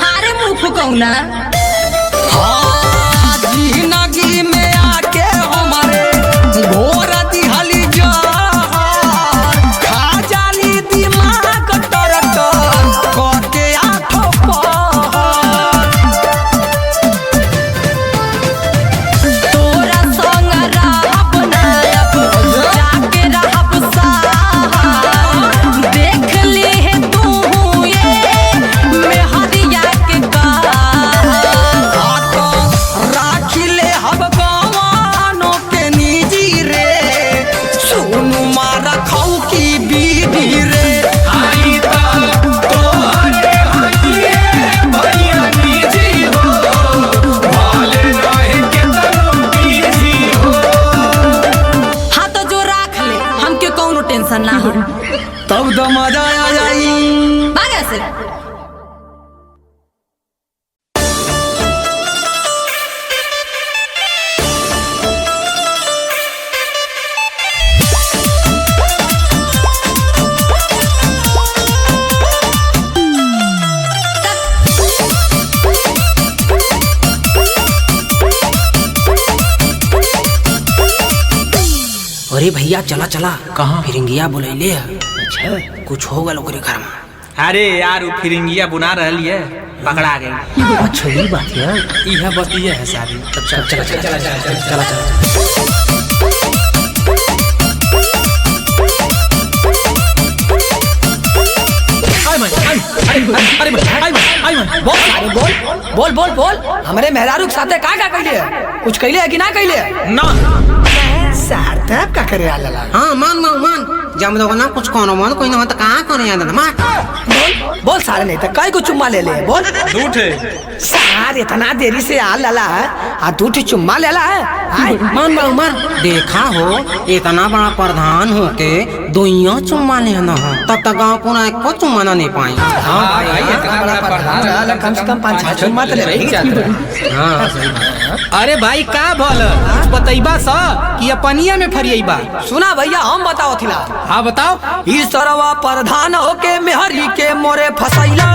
अरे मुँह फुकौना। हाँ, जिंदगी में आके हमारे घोर दिहली जहर। खा जाली दिमाग तर तर करके आठों पहर। तोरा संग रहब ना अब जाके रहब साहब। देख ले है तू ये मेहरिया के राखिले हब गवानो के निजी रे। सुनु मारा खाऊ की बीबी रे। हाँ तो जो राख ले हमके कौनो टेंशन ना हो। तब तो मजा आ जाई। भाग ऐसे। अरे भैया चला चला। कहाँ? फिरिंगिया बुलैले है। अच्छा कुछ होगा ओकरे घर में। अरे यार वो फिरिंगिया बुना रही है, पकड़ा गई। अच्छा ये बात है। यह बतिये है सारी। चला चला चला चला चला। बोल बोल बोल। हमरे मेहरारू के साथे का कइले है? कुछ कइले है कि ना कइले है? ना सार्थक का करे आला। हाँ मान मान मान जब लोग ना कुछ कोनो मन कोई ना तो कहाँ करे याद मार बोल सारे नहीं तो कई को चुम्मा ले ले बोल झूठे सार इतना देरी से आ लला है आ दूठी चुम्मा लेला है मान बाबू मान देखा हो इतना बड़ा प्रधान हो के दुइया चुम्मा लेना हो तब तक गाँव पूरा को चुम्मा नहीं पाई। कम से कम 5-6 चुम्मा तो ले रही। अरे भाई का भल बतैबा सा कि अपनिया में फरियबा। सुना भैया हम बताओ थिला। हाँ बताओ। ई सरवा प्रधान होके मेहरी के मोरे फसैला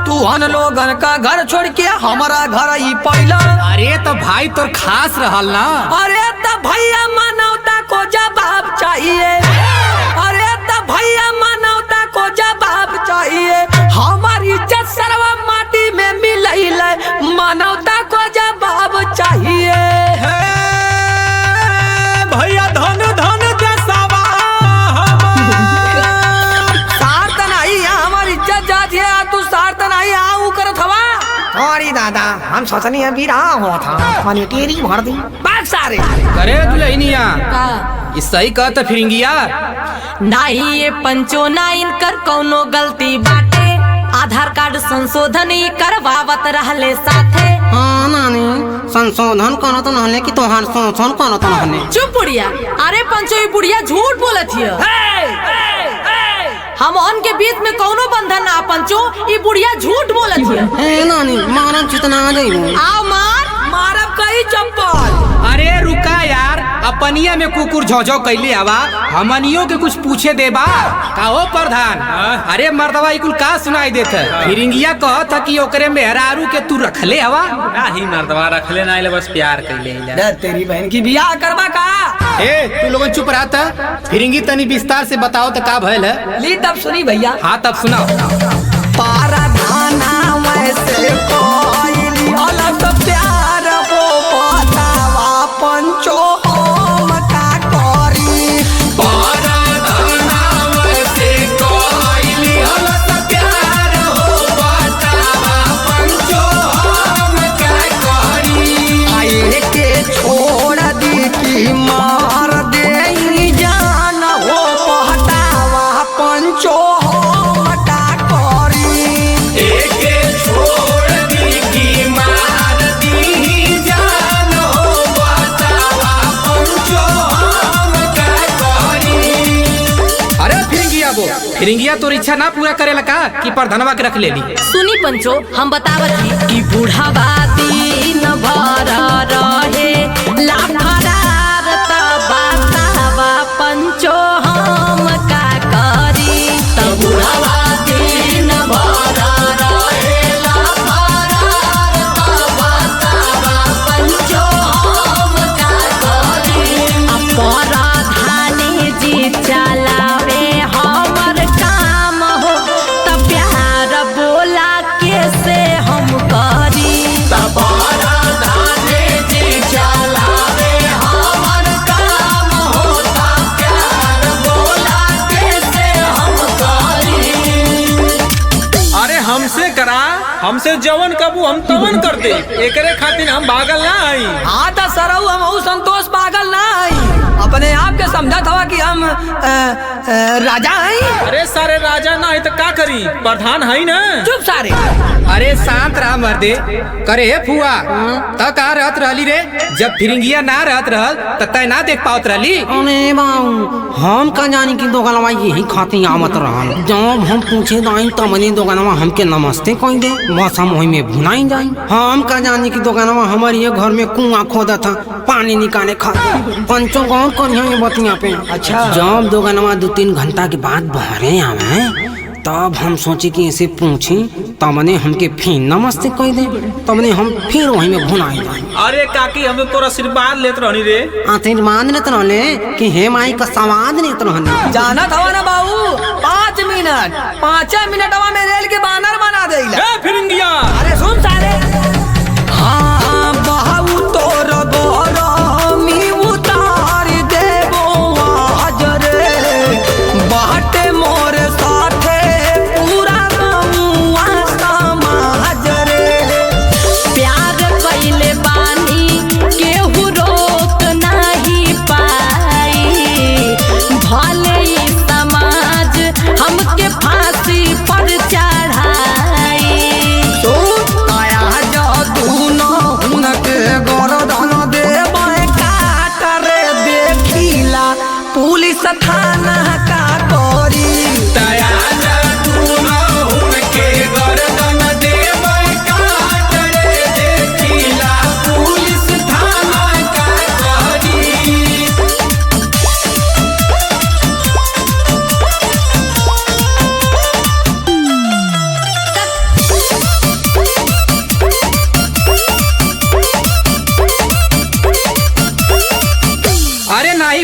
तू हन लोगन का घर छोड़ के हमारा घर ही पैला। अरे तो भाई तोर खास रहल ना। अरे तो भैया मानवता को जवाब चाहिए। अरे तो भैया मानवता को जवाब चाहिए। हमारी इज्जत सरवा माटी में मिलैल मानवता को जवाब चाहिए। भैया धन धन देशवा सार त नहीं हमारी इज्जत जाती है तू सार त नहीं आऊ करत हवा। अरे दादा हम सोचनी है भी रहा हुआ था पानी टेरी भर दी बाग सारे। करे दुल्हनिया इस सही कहत फिरिंगिया। नहीं ये पंचो ना इनकर कौनो गलती बाटे आधार कार्ड संशोधन ही करवावत रहले साथे। हाँ नानी संशोधन करो तो नहले कि तोहार शोषण करो तो नहले। चुप बुढ़िया। अरे पंचो ये बुढ़िया झूठ बोलत हिय। हम उनके बीच में कौनो बंधन ना पंचो ये बुढ़िया झूठ बोलत हिय। ए नानी मारम चितना जाइबो। आओ मार मारब कई चप्पल। अरे रुका यार अपनिया में कुकुर झोझो कैले हवा हमनियों के कुछ पूछे देबा का हो प्रधान। अरे मर्दवा कुल का सुनाई देत है। फिरिंगिया कहत कि ओकरे मेहरारू के तू रखले हवा। ही मर्दवा रखले ना बस प्यार कैले। तेरी बहन की बियाह करवा का। ए तू लोगन चुप रहता। फिरिंगी तनी विस्तार से बताओ तो का भइल है। ली तब सुनी भैया। हाँ तब सुनाओ। पारा धाना वैसे कोइली अलग प्यार हो बतावा पंचो हम का करी। पारा धाना वैसे कोइली अलग प्यार हो बतावा पंचो हम का करी। आए के छोड़ दी की मार दे जान हो बतावा पंचो फिरिंगिया तोर इच्छा ना पूरा करेला का कि प्रधानवा के रख लेली। सुनी पंचो हम बतावत ही कि बूढ़ावा दिन भर रहे लाफरार त बतावा पंचो हम का करी। त बूढ़ावा दिन भर रहे लाफरार त बतावा पंचो हम का करी। अपराधानी जी चलावे हमर काम हो त प्यार बोला कैसे हम करी। अपराधानी जी चलावे हमर काम हो त प्यार बोला कैसे हम करी। अरे हमसे करा हमसे जवन कबू हम तवन कर दे एकरे खातिर हम भागल ना आई। हाँ तो सरऊ हम संतोष पागल ना आई अपने आप के समझत हवा कि हम राजा आई। अरे सारे राजा ना है तो का करी प्रधान है ना। चुप सारे। अरे शांत रहा मर्दे। करे हे फुआ त का रहत रहली रे जब फिरिंगिया ना रहत रहल त तय ना देख पावत रहली। अरे बाबू हम का जानी कि दोगलवा यही खाती आवत रहल जब हम पूछे दाई तमने दोगलवा हमके नमस्ते कह दे बस हम वही में भुनाई जाई। हम का जानी कि दोगलवा हमारे ये घर में कुआं खोदा था पानी निकाले खातिर पंचों गौर करिया ये बतिया पे। अच्छा जब दोगलवा 2-3 घंटा के बाद बहरे आवे तब हम सोचे कि ऐसे पूछी तमने हमके फिर नमस्ते कह दे तमने हम फिर वही में भुनाई जाए। अरे काकी हम तोरा आशीर्वाद लेत रहनी रे। आशीर्वाद लेत रहले कि हे माई का सवाद लेत रहले। जाना था ना बाबू 5 मिनट में रेल के बानर बना दे। फिरिंगिया अरे सुन सारे। हाँ बहू तोर गोरमी उतार देबो आज रे बाटे मोर साथे पूरा गौआ समाज रे। प्यार कइले बानी केहू रोक नहीं पाई भले ही पुलिस थाना का करी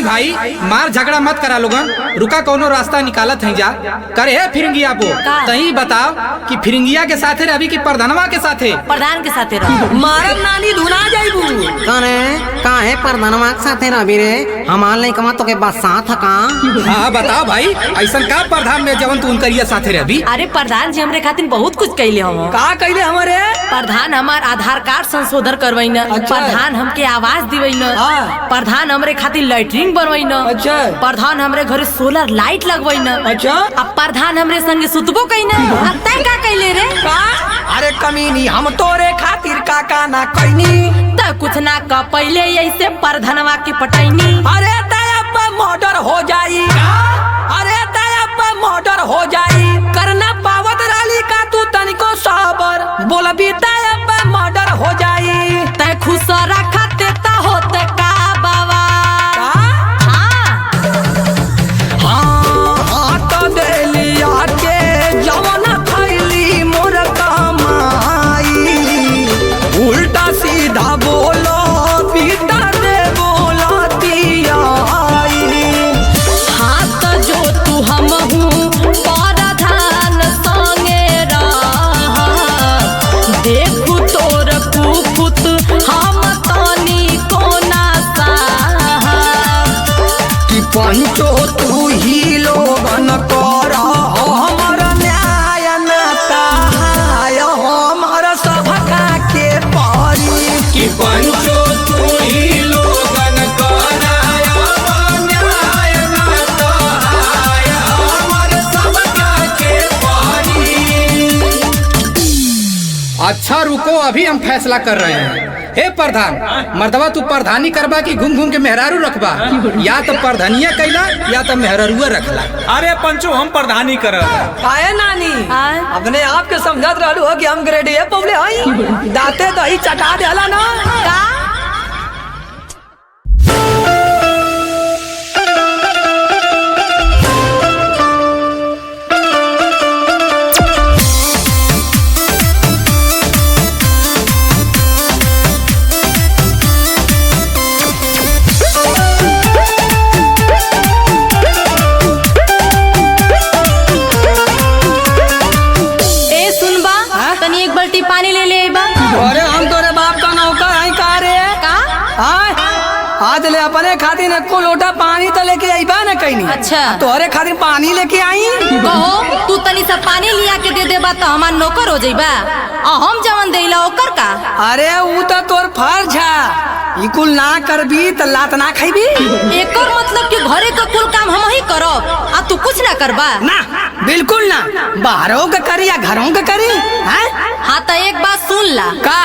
भाई मार झगड़ा मत करा लोगन, रुका कोनो रास्ता निकालत है जा करे है फिरंगिया को तही बताओ कि फिरंगिया के साथे रवि की प्रधानवा के साथे प्रधान के साथे रहो मारब नानी धुना जाइबू कने काहे प्रधानवा के साथे रवि रे हमार नहीं कमा तो के बात साथ का। हाँ बताओ भाई ऐसा का प्रधान में जवन तू उनकरिया साथे रवि। अरे प्रधान जी हमरे खातिर बहुत कुछ कैले हम का कैले हमारे प्रधान हमार आधार कार्ड संशोधन करवाइना प्रधान हमके आवास दिवैना प्रधान हमरे खातिर लैट्रिन बनवाइना अच्छा प्रधान हमरे घरे सोलर लाइट लगवाइना अच्छा अब प्रधान हमरे संगे सुतबो कइना अब तय का कैले रे का अरे कमीनी हम तोरे खातिर का ना कैनी त कुछ ना का पहले ऐसे प्रधानवा के पटैनी अरे तब मर्डर हो जाई अरे तब मर्डर हो जाई करना पावत राली का तू तनिको सबर बोलबी तब मर्डर हो जाई तय खुश रखते ता होते का बाबा तो देलिया के जवन खैली मोर कमाई उल्टा सीधा बोलो पीटा दे बोलतिया हाथ जो तू हम हूँ प्रधान संगे रहा देखू तोर कुकुत हम तनी कोना सा कि पंचो तू ही लोगन कर हमर न्याय नताय हमर सभका के परी कि पंचो तू ही लोगन कराय न्याय नताय हमर सबका के पारी। अच्छा रुको अभी हम फैसला कर रहे हैं। हे प्रधान मर्दवा तू प्रधानी करबा की घूम घूम के मेहरारू रखबा या तो प्रधानिया कैला या तो मेहरारुआ रखला। अरे पंचो हम प्रधानी कर आए नानी अपने आप के समझत रहलू हो कि हम ग्रेड ए पवले हई दाते दही चटा देला ना का तनी एक बाल्टी पानी ले ले बा। अरे हम तोरे बाप का नौकर हई का रे का आज ले अपने खातिर एको लोटा पानी तो लेके आईबा ना कहीं अच्छा तोरे खातिर पानी लेके आई कहो तू तनी सा पानी लिया के दे देबा तो हमार नौकर हो जाइबा आ हम जवन देला ओकर का। अरे ऊ तो तोर फर्ज है इकुल ना करबी तो लात ना खाईबी एकर मतलब कि घरे का कुल काम हम ही करब आ तू कुछ ना करबा ना बिल्कुल ना बाहरों का करी या घरों का करी हैं हाँ तो एक बात सुन ला का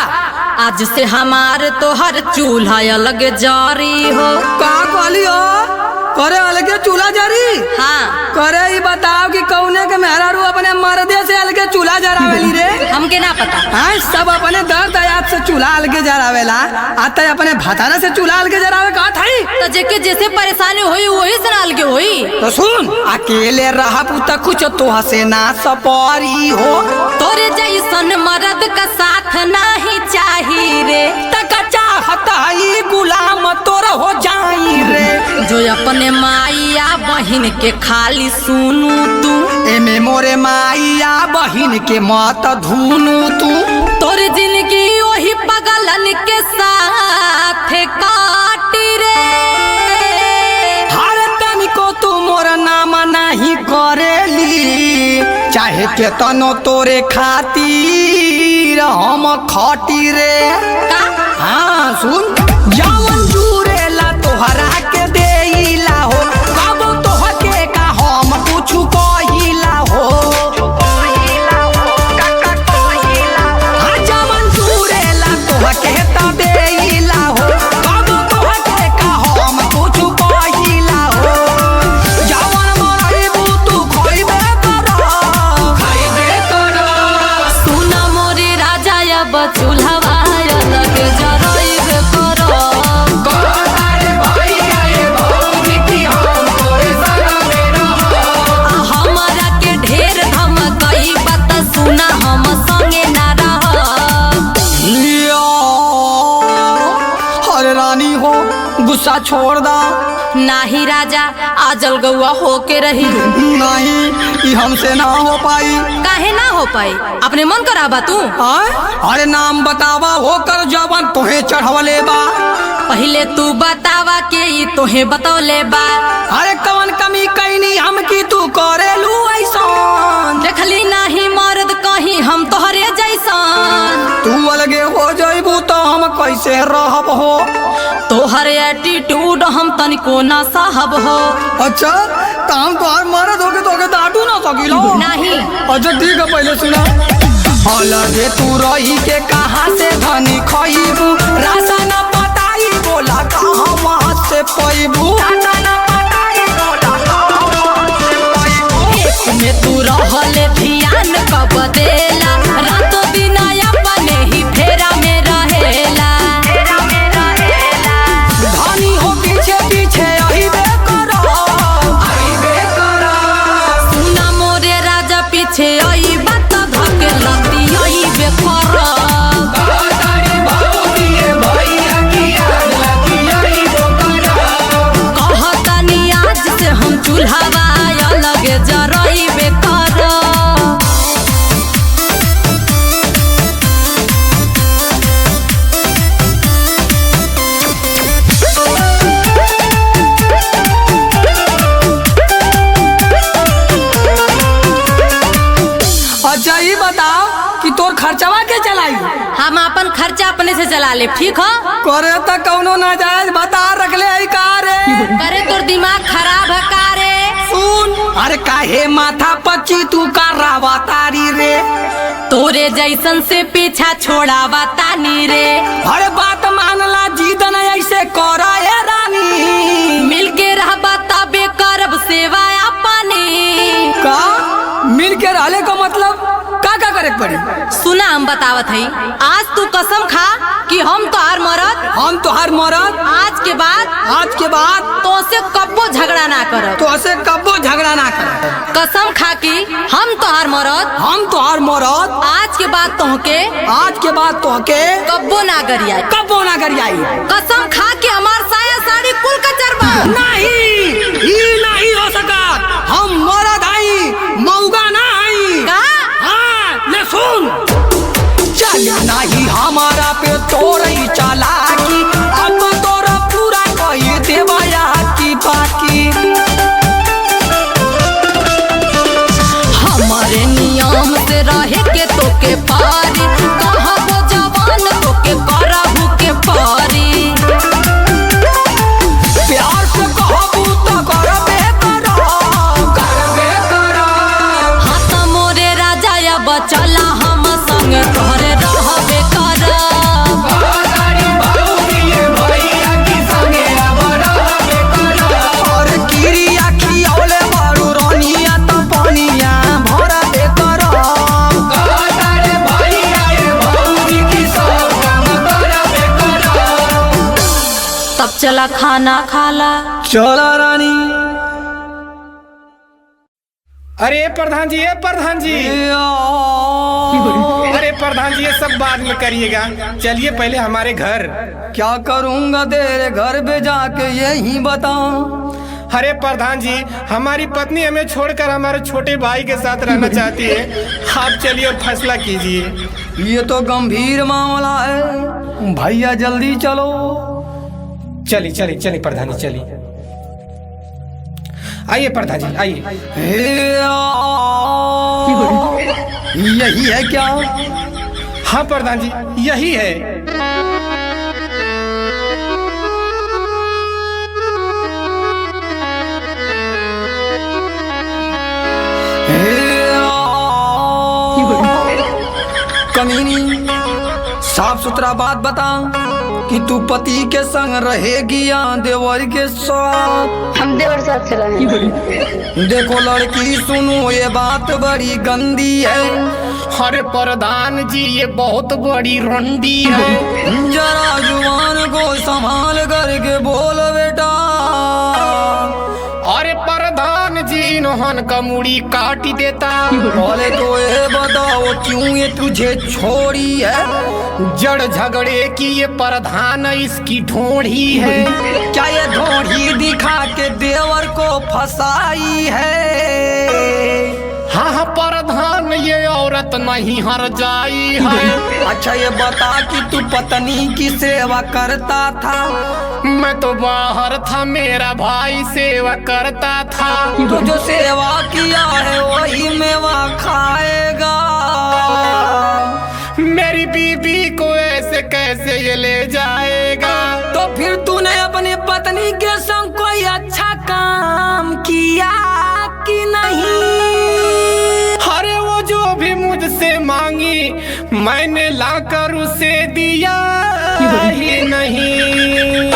आज से हमार तो हर चूल्हा अलग जारी हो। का कहली हो करे अलगे चूल्हा जरी हाँ करे ही बताओ कि कौने के मेहरारू अपने मर्दे से अलगे चूल्हा जरावेली रे हमके ना पता हाँ सब अपने दर्द आयात से चूल्हा अलगे जरावेला आता अपने भतारा से चूल्हा अलगे जरावे का थाई तो जेके जैसे परेशानी होई वही से नाल के होई। तो सुन अकेले रहा पुता कुछ तो हसे ना सपारी हो तोरे जैसन मर्द का साथ नहीं चाही रे तक चाहत ही गुलाम तोर हो जाई रे जो अपने माइया बहिन के खाली सुनू तू एमे मोरे माइया बहिन के मत धुनू तू तोर जिंदगी वही पगलन के साथ काटी रे हर तनिको तू मोर नाम नहीं करेली चाहे केतनो तोरे खातिर हम खटी रे का हाँ सुन जवन जुरेला तोहरा के देइला हो कब तोहके का हम कुछ कहिला हो हाँ जवन जुरेला तोहके त देइला हो कब तोहके का हम कुछ कहिला हो पीछा छोड़ दा। नाही राजा आजल गौआ होके रही। नहीं ये हमसे ना हो पाई। काहे ना हो पाई? अपने मन कराबा तू। अरे नाम बतावा होकर जवन तोहे चढ़वले बा। पहले तू बतावा के ई तोहे बतौले बा। अरे कवन कमी कैनी हम की तू करेलू ऐसान। देखली नाही मर्द कहीं हम तोहरे जैसन। तू अलगे हो जाइबू तो हम कैसे रहब हो। तोहर एटीट्यूड हम तनिको ना साहब हो। अच्छा काम तो हर मर्द होके तो डांटू ना सकिलो। नहीं। अच्छा ठीक है पहले सुना। अलगे तू रही के कहाँ से धनी खइबू। रासा न बताई बोला कहाँ वहाँ से पैबू। में तू रहले ध्यान कब देला। रातों दिन अपने ही फेरा में रहेला। धनी हो पीछे पीछे अहिबे करो। सुना मोरे राजा पीछे आई बात धके लती अइबे करब। कहतनी आज से हम चूल्हावा अलगे जरइबे करब। अच्छा ये बताओ कि तोर खर्चवा के चलाई। हम अपन खर्चा अपने से चला ले, ठीक हो? करे तो कौनो नाजायज बता रखले है का रे। करे तोर दिमाग खराब है का रे? सुन अरे काहे माथा पच्ची तू का रावा तारी रे। तोरे जैसन से पीछा छोड़ावा तानी रे। अरे बात मानला जीत न ऐसे करा ए रानी। मिल के रहबा तबे करब सेवा अपनी। का मिल के रहले का मतलब का करे के पड़ी। सुना हम बतावत हई। आज तू कसम खा कि हम तोहार मरद। हम तोहार मरद आज के बाद तो से कब्बो झगड़ा ना करब। तो ऐसे कब्बो झगड़ा ना कर। कसम खा कि हम तोहार मरद। हम तोहार मरद आज के बाद तोहके कब्बो ना गरिया। कब्बो ना करियाई। कसम खा के हमार साया साड़ी कुल कचरबा। नहीं ई नहीं हो सका। हम मरद आई मौगा ना आई। का? हाँ ले सुन चल नहीं हमारा पे तोरई चालाकी। अब तोरा पूरा कही देवा की बाकी। हमारे नियम से रहे के तोके पारी। कहबो जवान तोके करहु के पारी। प्यार से कहबू तो करबे करो। हाँ त मोरे राजा अब चला हम संग तोहरे रहबे करब। और किरिया खियौले बारू रानिया तो पानिया भरबे करो। तब चला खाना खाला। चला रानी। अरे प्रधान जी अरे प्रधान जी ये सब बाद में करिएगा। चलिए पहले हमारे घर। क्या करूँगा तेरे घर पे जाके यही बता। अरे प्रधान जी हमारी पत्नी हमें छोड़कर हमारे छोटे भाई के साथ रहना चाहती है। आप चलिए और फैसला कीजिए। ये तो गंभीर मामला है भैया जल्दी चलो। चलिए प्रधान जी चलिए। आइए प्रधान जी आइए। यही है क्या? हाँ प्रधान जी यही है। कमीनी साफ सुथरा बात बता कि तू पति के संग रहेगी या देवर के साथ। हम देवर से अच्छे रहेंगे। देखो लड़की सुनो ये बात बड़ी गंदी है। अरे प्रधान जी ये बहुत बड़ी रंडी है। जरा जुबान को संभाल करके बोल बेटा। अरे प्रधान जी इन्होंन का मुड़ी काट देता। बोले तो ये बताओ क्यों ये तुझे छोड़ी है? जड़ झगड़े की ये प्रधान इसकी ढोढ़ी है। क्या ये ढोढ़ी दिखा के देवर को फसाई है? हाँ हाँ प्रधान ये औरत नहीं हर जाई है। अच्छा ये बता कि तू पत्नी की सेवा करता था? मैं तो बाहर था, मेरा भाई सेवा करता था। तो जो सेवा किया है वही मेवा खाएगा। मेरी बीबी को ऐसे कैसे ये ले जाएगा? तो फिर तूने अपनी पत्नी के संग कोई अच्छा काम किया कि नहीं? अरे वो जो भी मुझसे मांगी मैंने लाकर उसे दिया ही नहीं।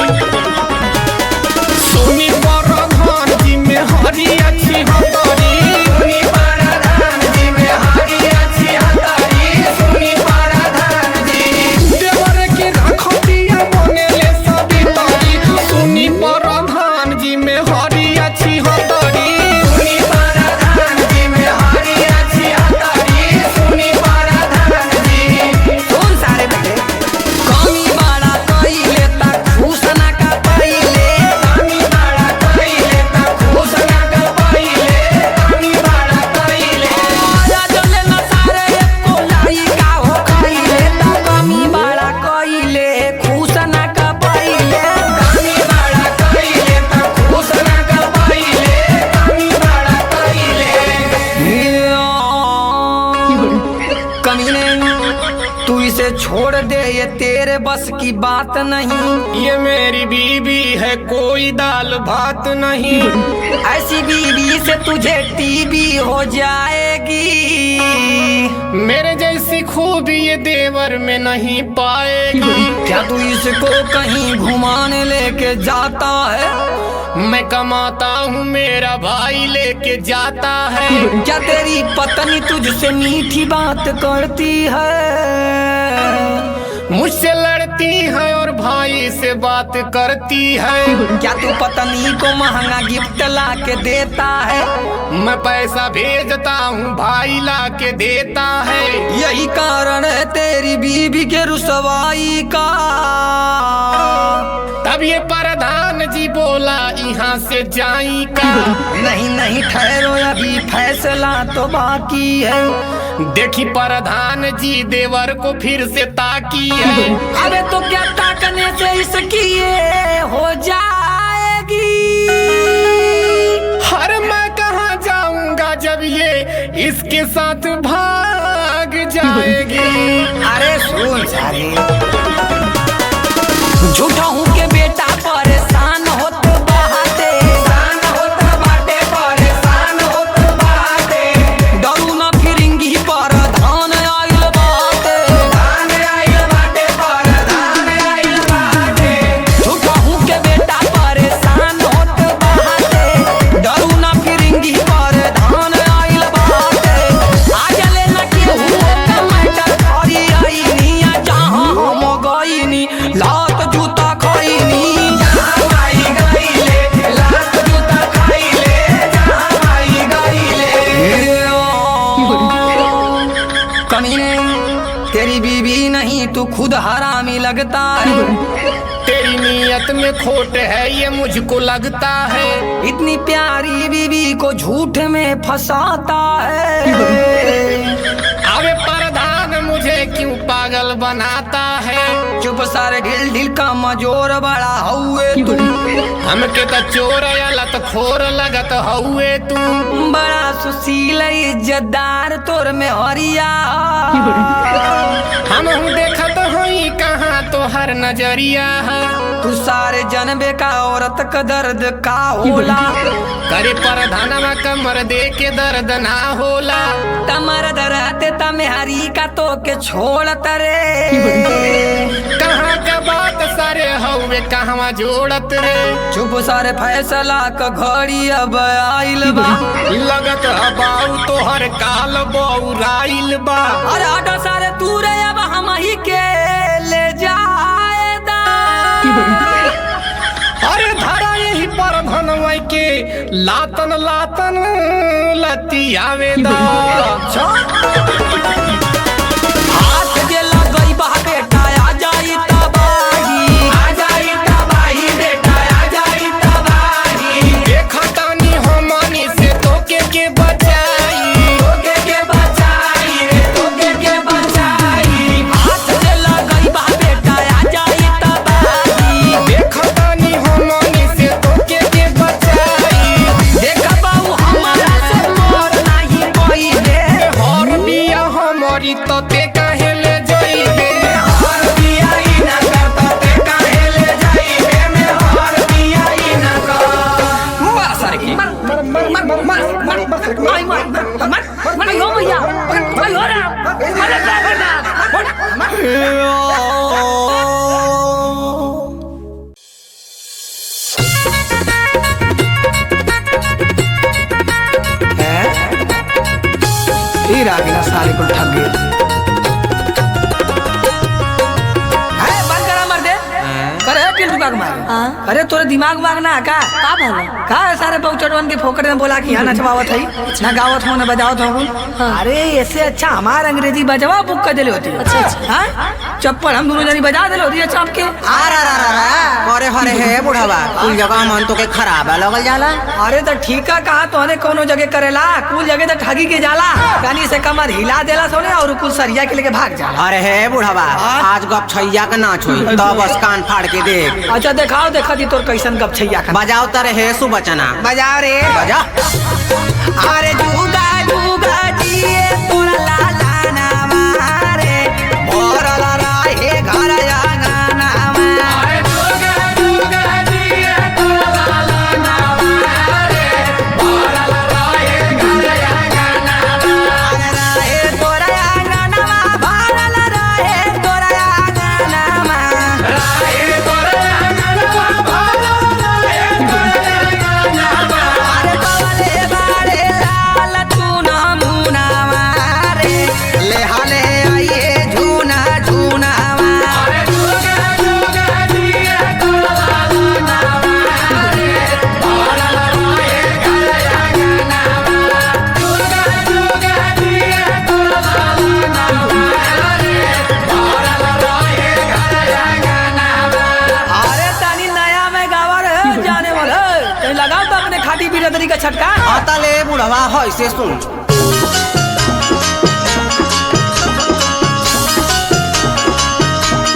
सुनी प्रधान जी में हरी अच्छी हमारी, सुनी प्रधान जी में हरी अच्छी हमारी, सुनी प्रधान जी देवर की रखो दिया मोने ले सभी तारी, सुनी प्रधान जी में हरी अच्छी हमारी, सुनी प्रधान जी में हरी अच्छी हमारी, सुनी प्रधान जी। सुन सारे बेटे, कमी बड़ा कोई लेता घूसना का पहिले, कमी बड़ा कोई लेता घूसना का पहिले, कमी बड़ा कोई ले। आजा जो लेना सारे एक को लाई का हो खाई लेता। कमी बड़ा कोई ले घूसना का पहिले, कमी बड़ा कोई लेता घूसना का पहिले, कमी बड़ा कोई ले। कमीने तू इसे छोड़ दे, ये तेरे बस की बात नहीं। ये मेरी बीबी है कोई दाल भात नहीं। ऐसी बीवी से तुझे टीबी हो जाएगी। मेरे जैसी खूबी ये देवर में नहीं पाएगी। क्या तू इसको कहीं घुमाने लेके जाता है? मैं कमाता हूँ, मेरा भाई लेके जाता है। क्या तेरी पत्नी तुझसे मीठी बात करती है? मुझसे लड़ती है और भाई से बात करती है। क्या तू पत्नी को महंगा गिफ्ट ला के देता है? मैं पैसा भेजता हूँ, भाई ला के देता है। यही कारण है तेरी बीबी के रुसवाई का। तब ये प्रधान जी बोला यहाँ से जाई का। नहीं नहीं ठहरो, अभी फैसला तो बाकी है। देखी प्रधान जी देवर को फिर से ताकी है। अबे तो क्या ताकने से इसकी ये हो जाएगी? हर मैं कहाँ जाऊंगा जब ये इसके साथ भाग जाएगी। अरे सुन सारे, झूठा हूँ के बेटा परेशान होत बहाते, परेशान होत बाटे। डरू ना फिरिंगी प्रधान आइल बाटे। झूठा हूँ के बेटा परेशान होत बहाते, डरू ना फिरिंगी प्रधान आइल बाटे। आज लेना के हुआ टमाटर खरी आई निया, जहाँ हम गईनी लात जूता खईनी। कमीने तेरी बीवी नहीं तू खुद हरामी लगता है। तेरी नीयत में खोट है ये मुझको लगता है। इतनी प्यारी बीवी को झूठ में फंसाता है। अबे प्रधान मुझे क्यों पागल बनाता है? चुप सारे ढिल ढिल का मजोर बड़ा हुए तू। हमके तो चोर लत खोर लगत हुए तू। बड़ा सुशील इज्जतदार तोर में हरिया। हम देखत हई कहाँ तो हर नजरिया है। तू सारे जनबे का औरत का दर्द का होला। करे प्रधानवा कमर दे के दर्द ना होला। तमर दराते तमे हरी का तो के छोड़त रे। कहाँ का बात सारे हवे कहवा जोड़त रे। चुप सारे फैसला का घड़ी अब आइल बा। लगत बाऊ तो हर काल बौराइल बा। अरे आटा सारे तू रे अब हम ही के ले जाएदा। अरे धरा यही प्रधानवा के लातन लातन लतियावे दा हाथ जे लगई बा बेटा आ जाई तबाही, आ जाई तबाही बेटा आ जाई तबाही देखतानी हमनी से तोके के बचाई रे तोके के बचाई हाथ जे लगई बा बेटा आ जाई तबाही, देखतानी हमनी से तोके के बचाई देखा बाऊ हमारा से मोर नहीं कोई दे, हर बिया हमारी तो ते काहे ले जाइबे हर बिया ई ना करता ते काहे ले जाइबे में हर बिया ई ना कर मार सारे की रागिना साले को ठग गए। बंद करा मर दे करे किल दुकान मार अरे तोरे दिमाग ना का भला का है सारे बहुचटवन के फोकट में बोला कि यहाँ नचवावत है ना गावत हो ना बजावत हो। अरे ऐसे अच्छा हमार अंग्रेजी बजवा बुक कर दिले होती है चप्पल हम दोनों जनी बजा दिले होती है चाप के। अरे हरे है बुढ़ावा कुल जगह मन तो के खराब लगल जाला। अरे तो ठीक है कहा तो कौनो जगह करेला कुल जगह तो ठगी के जाला कनी से कमर हिला देला सोने और कुल सरिया के लेके भाग जाला। अरे है बुढ़ावा आज गप छैया का नाच होई तो बस कान फाड़ के देख। अच्छा दिखाओ देखा दी तोर कैसन गप छैया का बजाओ तरे है सुबचना बजाओ रे बजा। अरे जुगा जुगा जिए तोरा लाला नामा रे भरल रहे घर आंगना में। रहे तोरा आंगनवा भरल रहे तोरा आंगनवा। अरे कवले बाड़े लाल चूना मुनावा रे ले हले आइए झूना झूनावा। अरे तनी नया में गावा रे जाने वाला कहीं लगाओ तो अपने खाटी बिरदरी का छटका। आता ले बुढ़ावा है से सुन।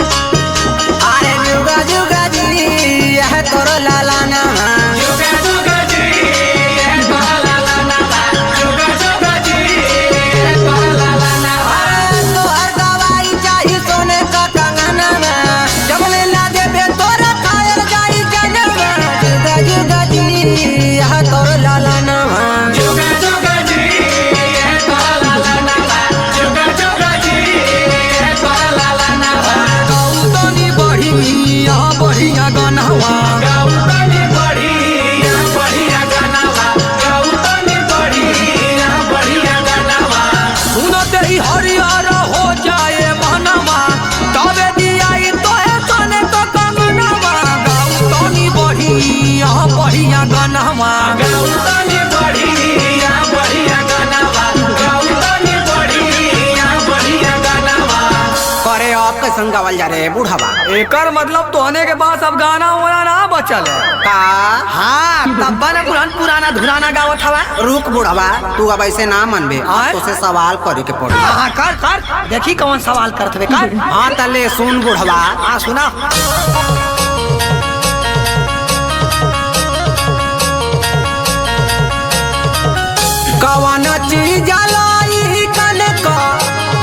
अरे जुगा जुगा जी यह तोरो लाला नामा तोहर दवाई चाही सोने का कंगनवा जब ले ला देबे तोरा खायल जाई जनवा। जुगा जुगा जी यह तोरो लाला नामा गौतनी बढ़िया बढ़िया गनवा सुनते ही हरियर हो जाए मनवा तबे दियाई तोहे सोने का कंगनवा। गौतनी बढ़िया बढ़िया गनवा करे अब कैसन गावल जा रे बुढ़ावा। एकर मतलब तोहने के पास अब गाना वाना ना बचल है का हाँ तब्बा ने पुराना धुराना गावत हवा। रुक बुढ़ावा तू अब ऐसे ना मनबे आय? तो से सवाल करे के पड़ी। हाँ कर कर देखी कौन सवाल करत बे कर। हाँ तले सुन बुढ़वा हाँ सुना कवन चीज लाई कन का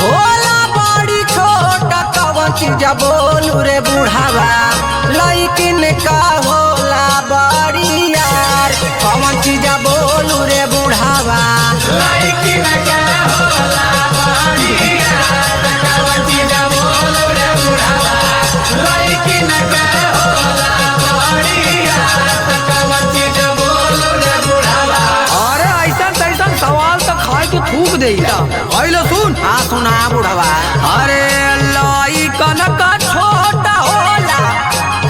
होला बड़ी छोट कवन चीज बोलू रे बुढ़ावा लइकिन का होला बड़ी यार कवन चीज बोलू रे बुढ़ावा अरे ऐसा तैसा सवाल तो खाए तो थूक दे लो सुन। हाँ सुना बुढ़वा अरे लाई कनक छोटा होला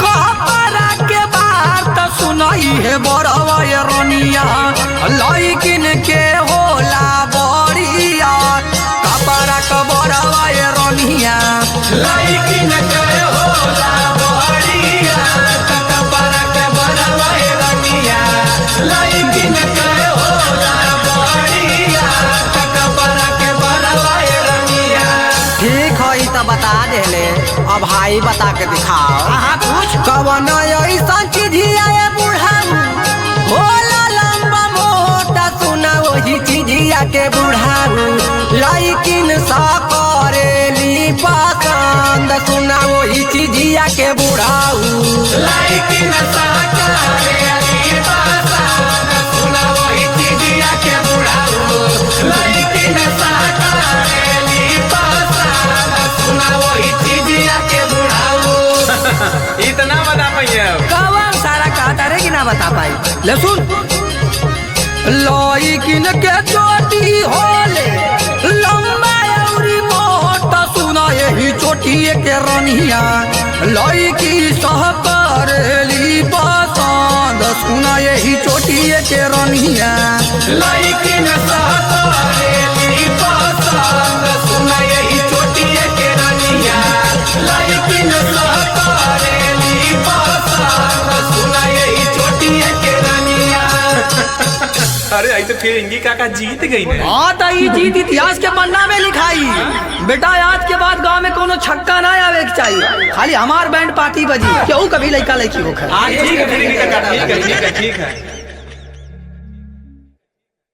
कपड़ा के बात सुनाई है बड़वा ये रनिया लइकिन के होला बड़िया कपड़ा के बड़वा ये रनिया लइकिन के होला बड़िया कपड़ा के बड़वा ये रनिया लइकिन के होला बड़िया कपड़ा के बड़वा ये रनिया। ठीक है तो बता देले, अब भाई बता के दिखाओ। हाँ कुछ कवन ऐसा चीजिया ये बूढ़ा होला लंबा मोटा सुना वही चीजिया के बूढ़ा लइकिन सा करेली पसंद सुना वही चीजिया के बूढ़ा लइकिन सा करेली पसंद सुना वही चीजिया के बूढ़ा लइकिन सा करेली पसंद सुना वही चीजिया के बूढ़ा। इतना बता पाइए कौन सारा कहता रे कि ना बता पाई। ले सुन लइकिन के चोटी होले लंबा औरी मोटा सुना यही चोटी के रनिया लइकी सह करेली पसंद सुना यही चोटी के रनिया लइकिन सह करेली पसंद सुना यही चोटी के रनिया लइकिन सह करेली पसंद सुना यही चोटी के रनिया। अरे आई तो फिर इंगी काका जीत गई ने। हाँ तो ये जीत इतिहास के पन्ना में लिखाई बेटा। आज के बाद गांव में कोनो छक्का ना आवे के चाहिए, खाली हमार बैंड पार्टी बजी क्यों कभी लड़का लड़की होकर। ठीक है ठीक है।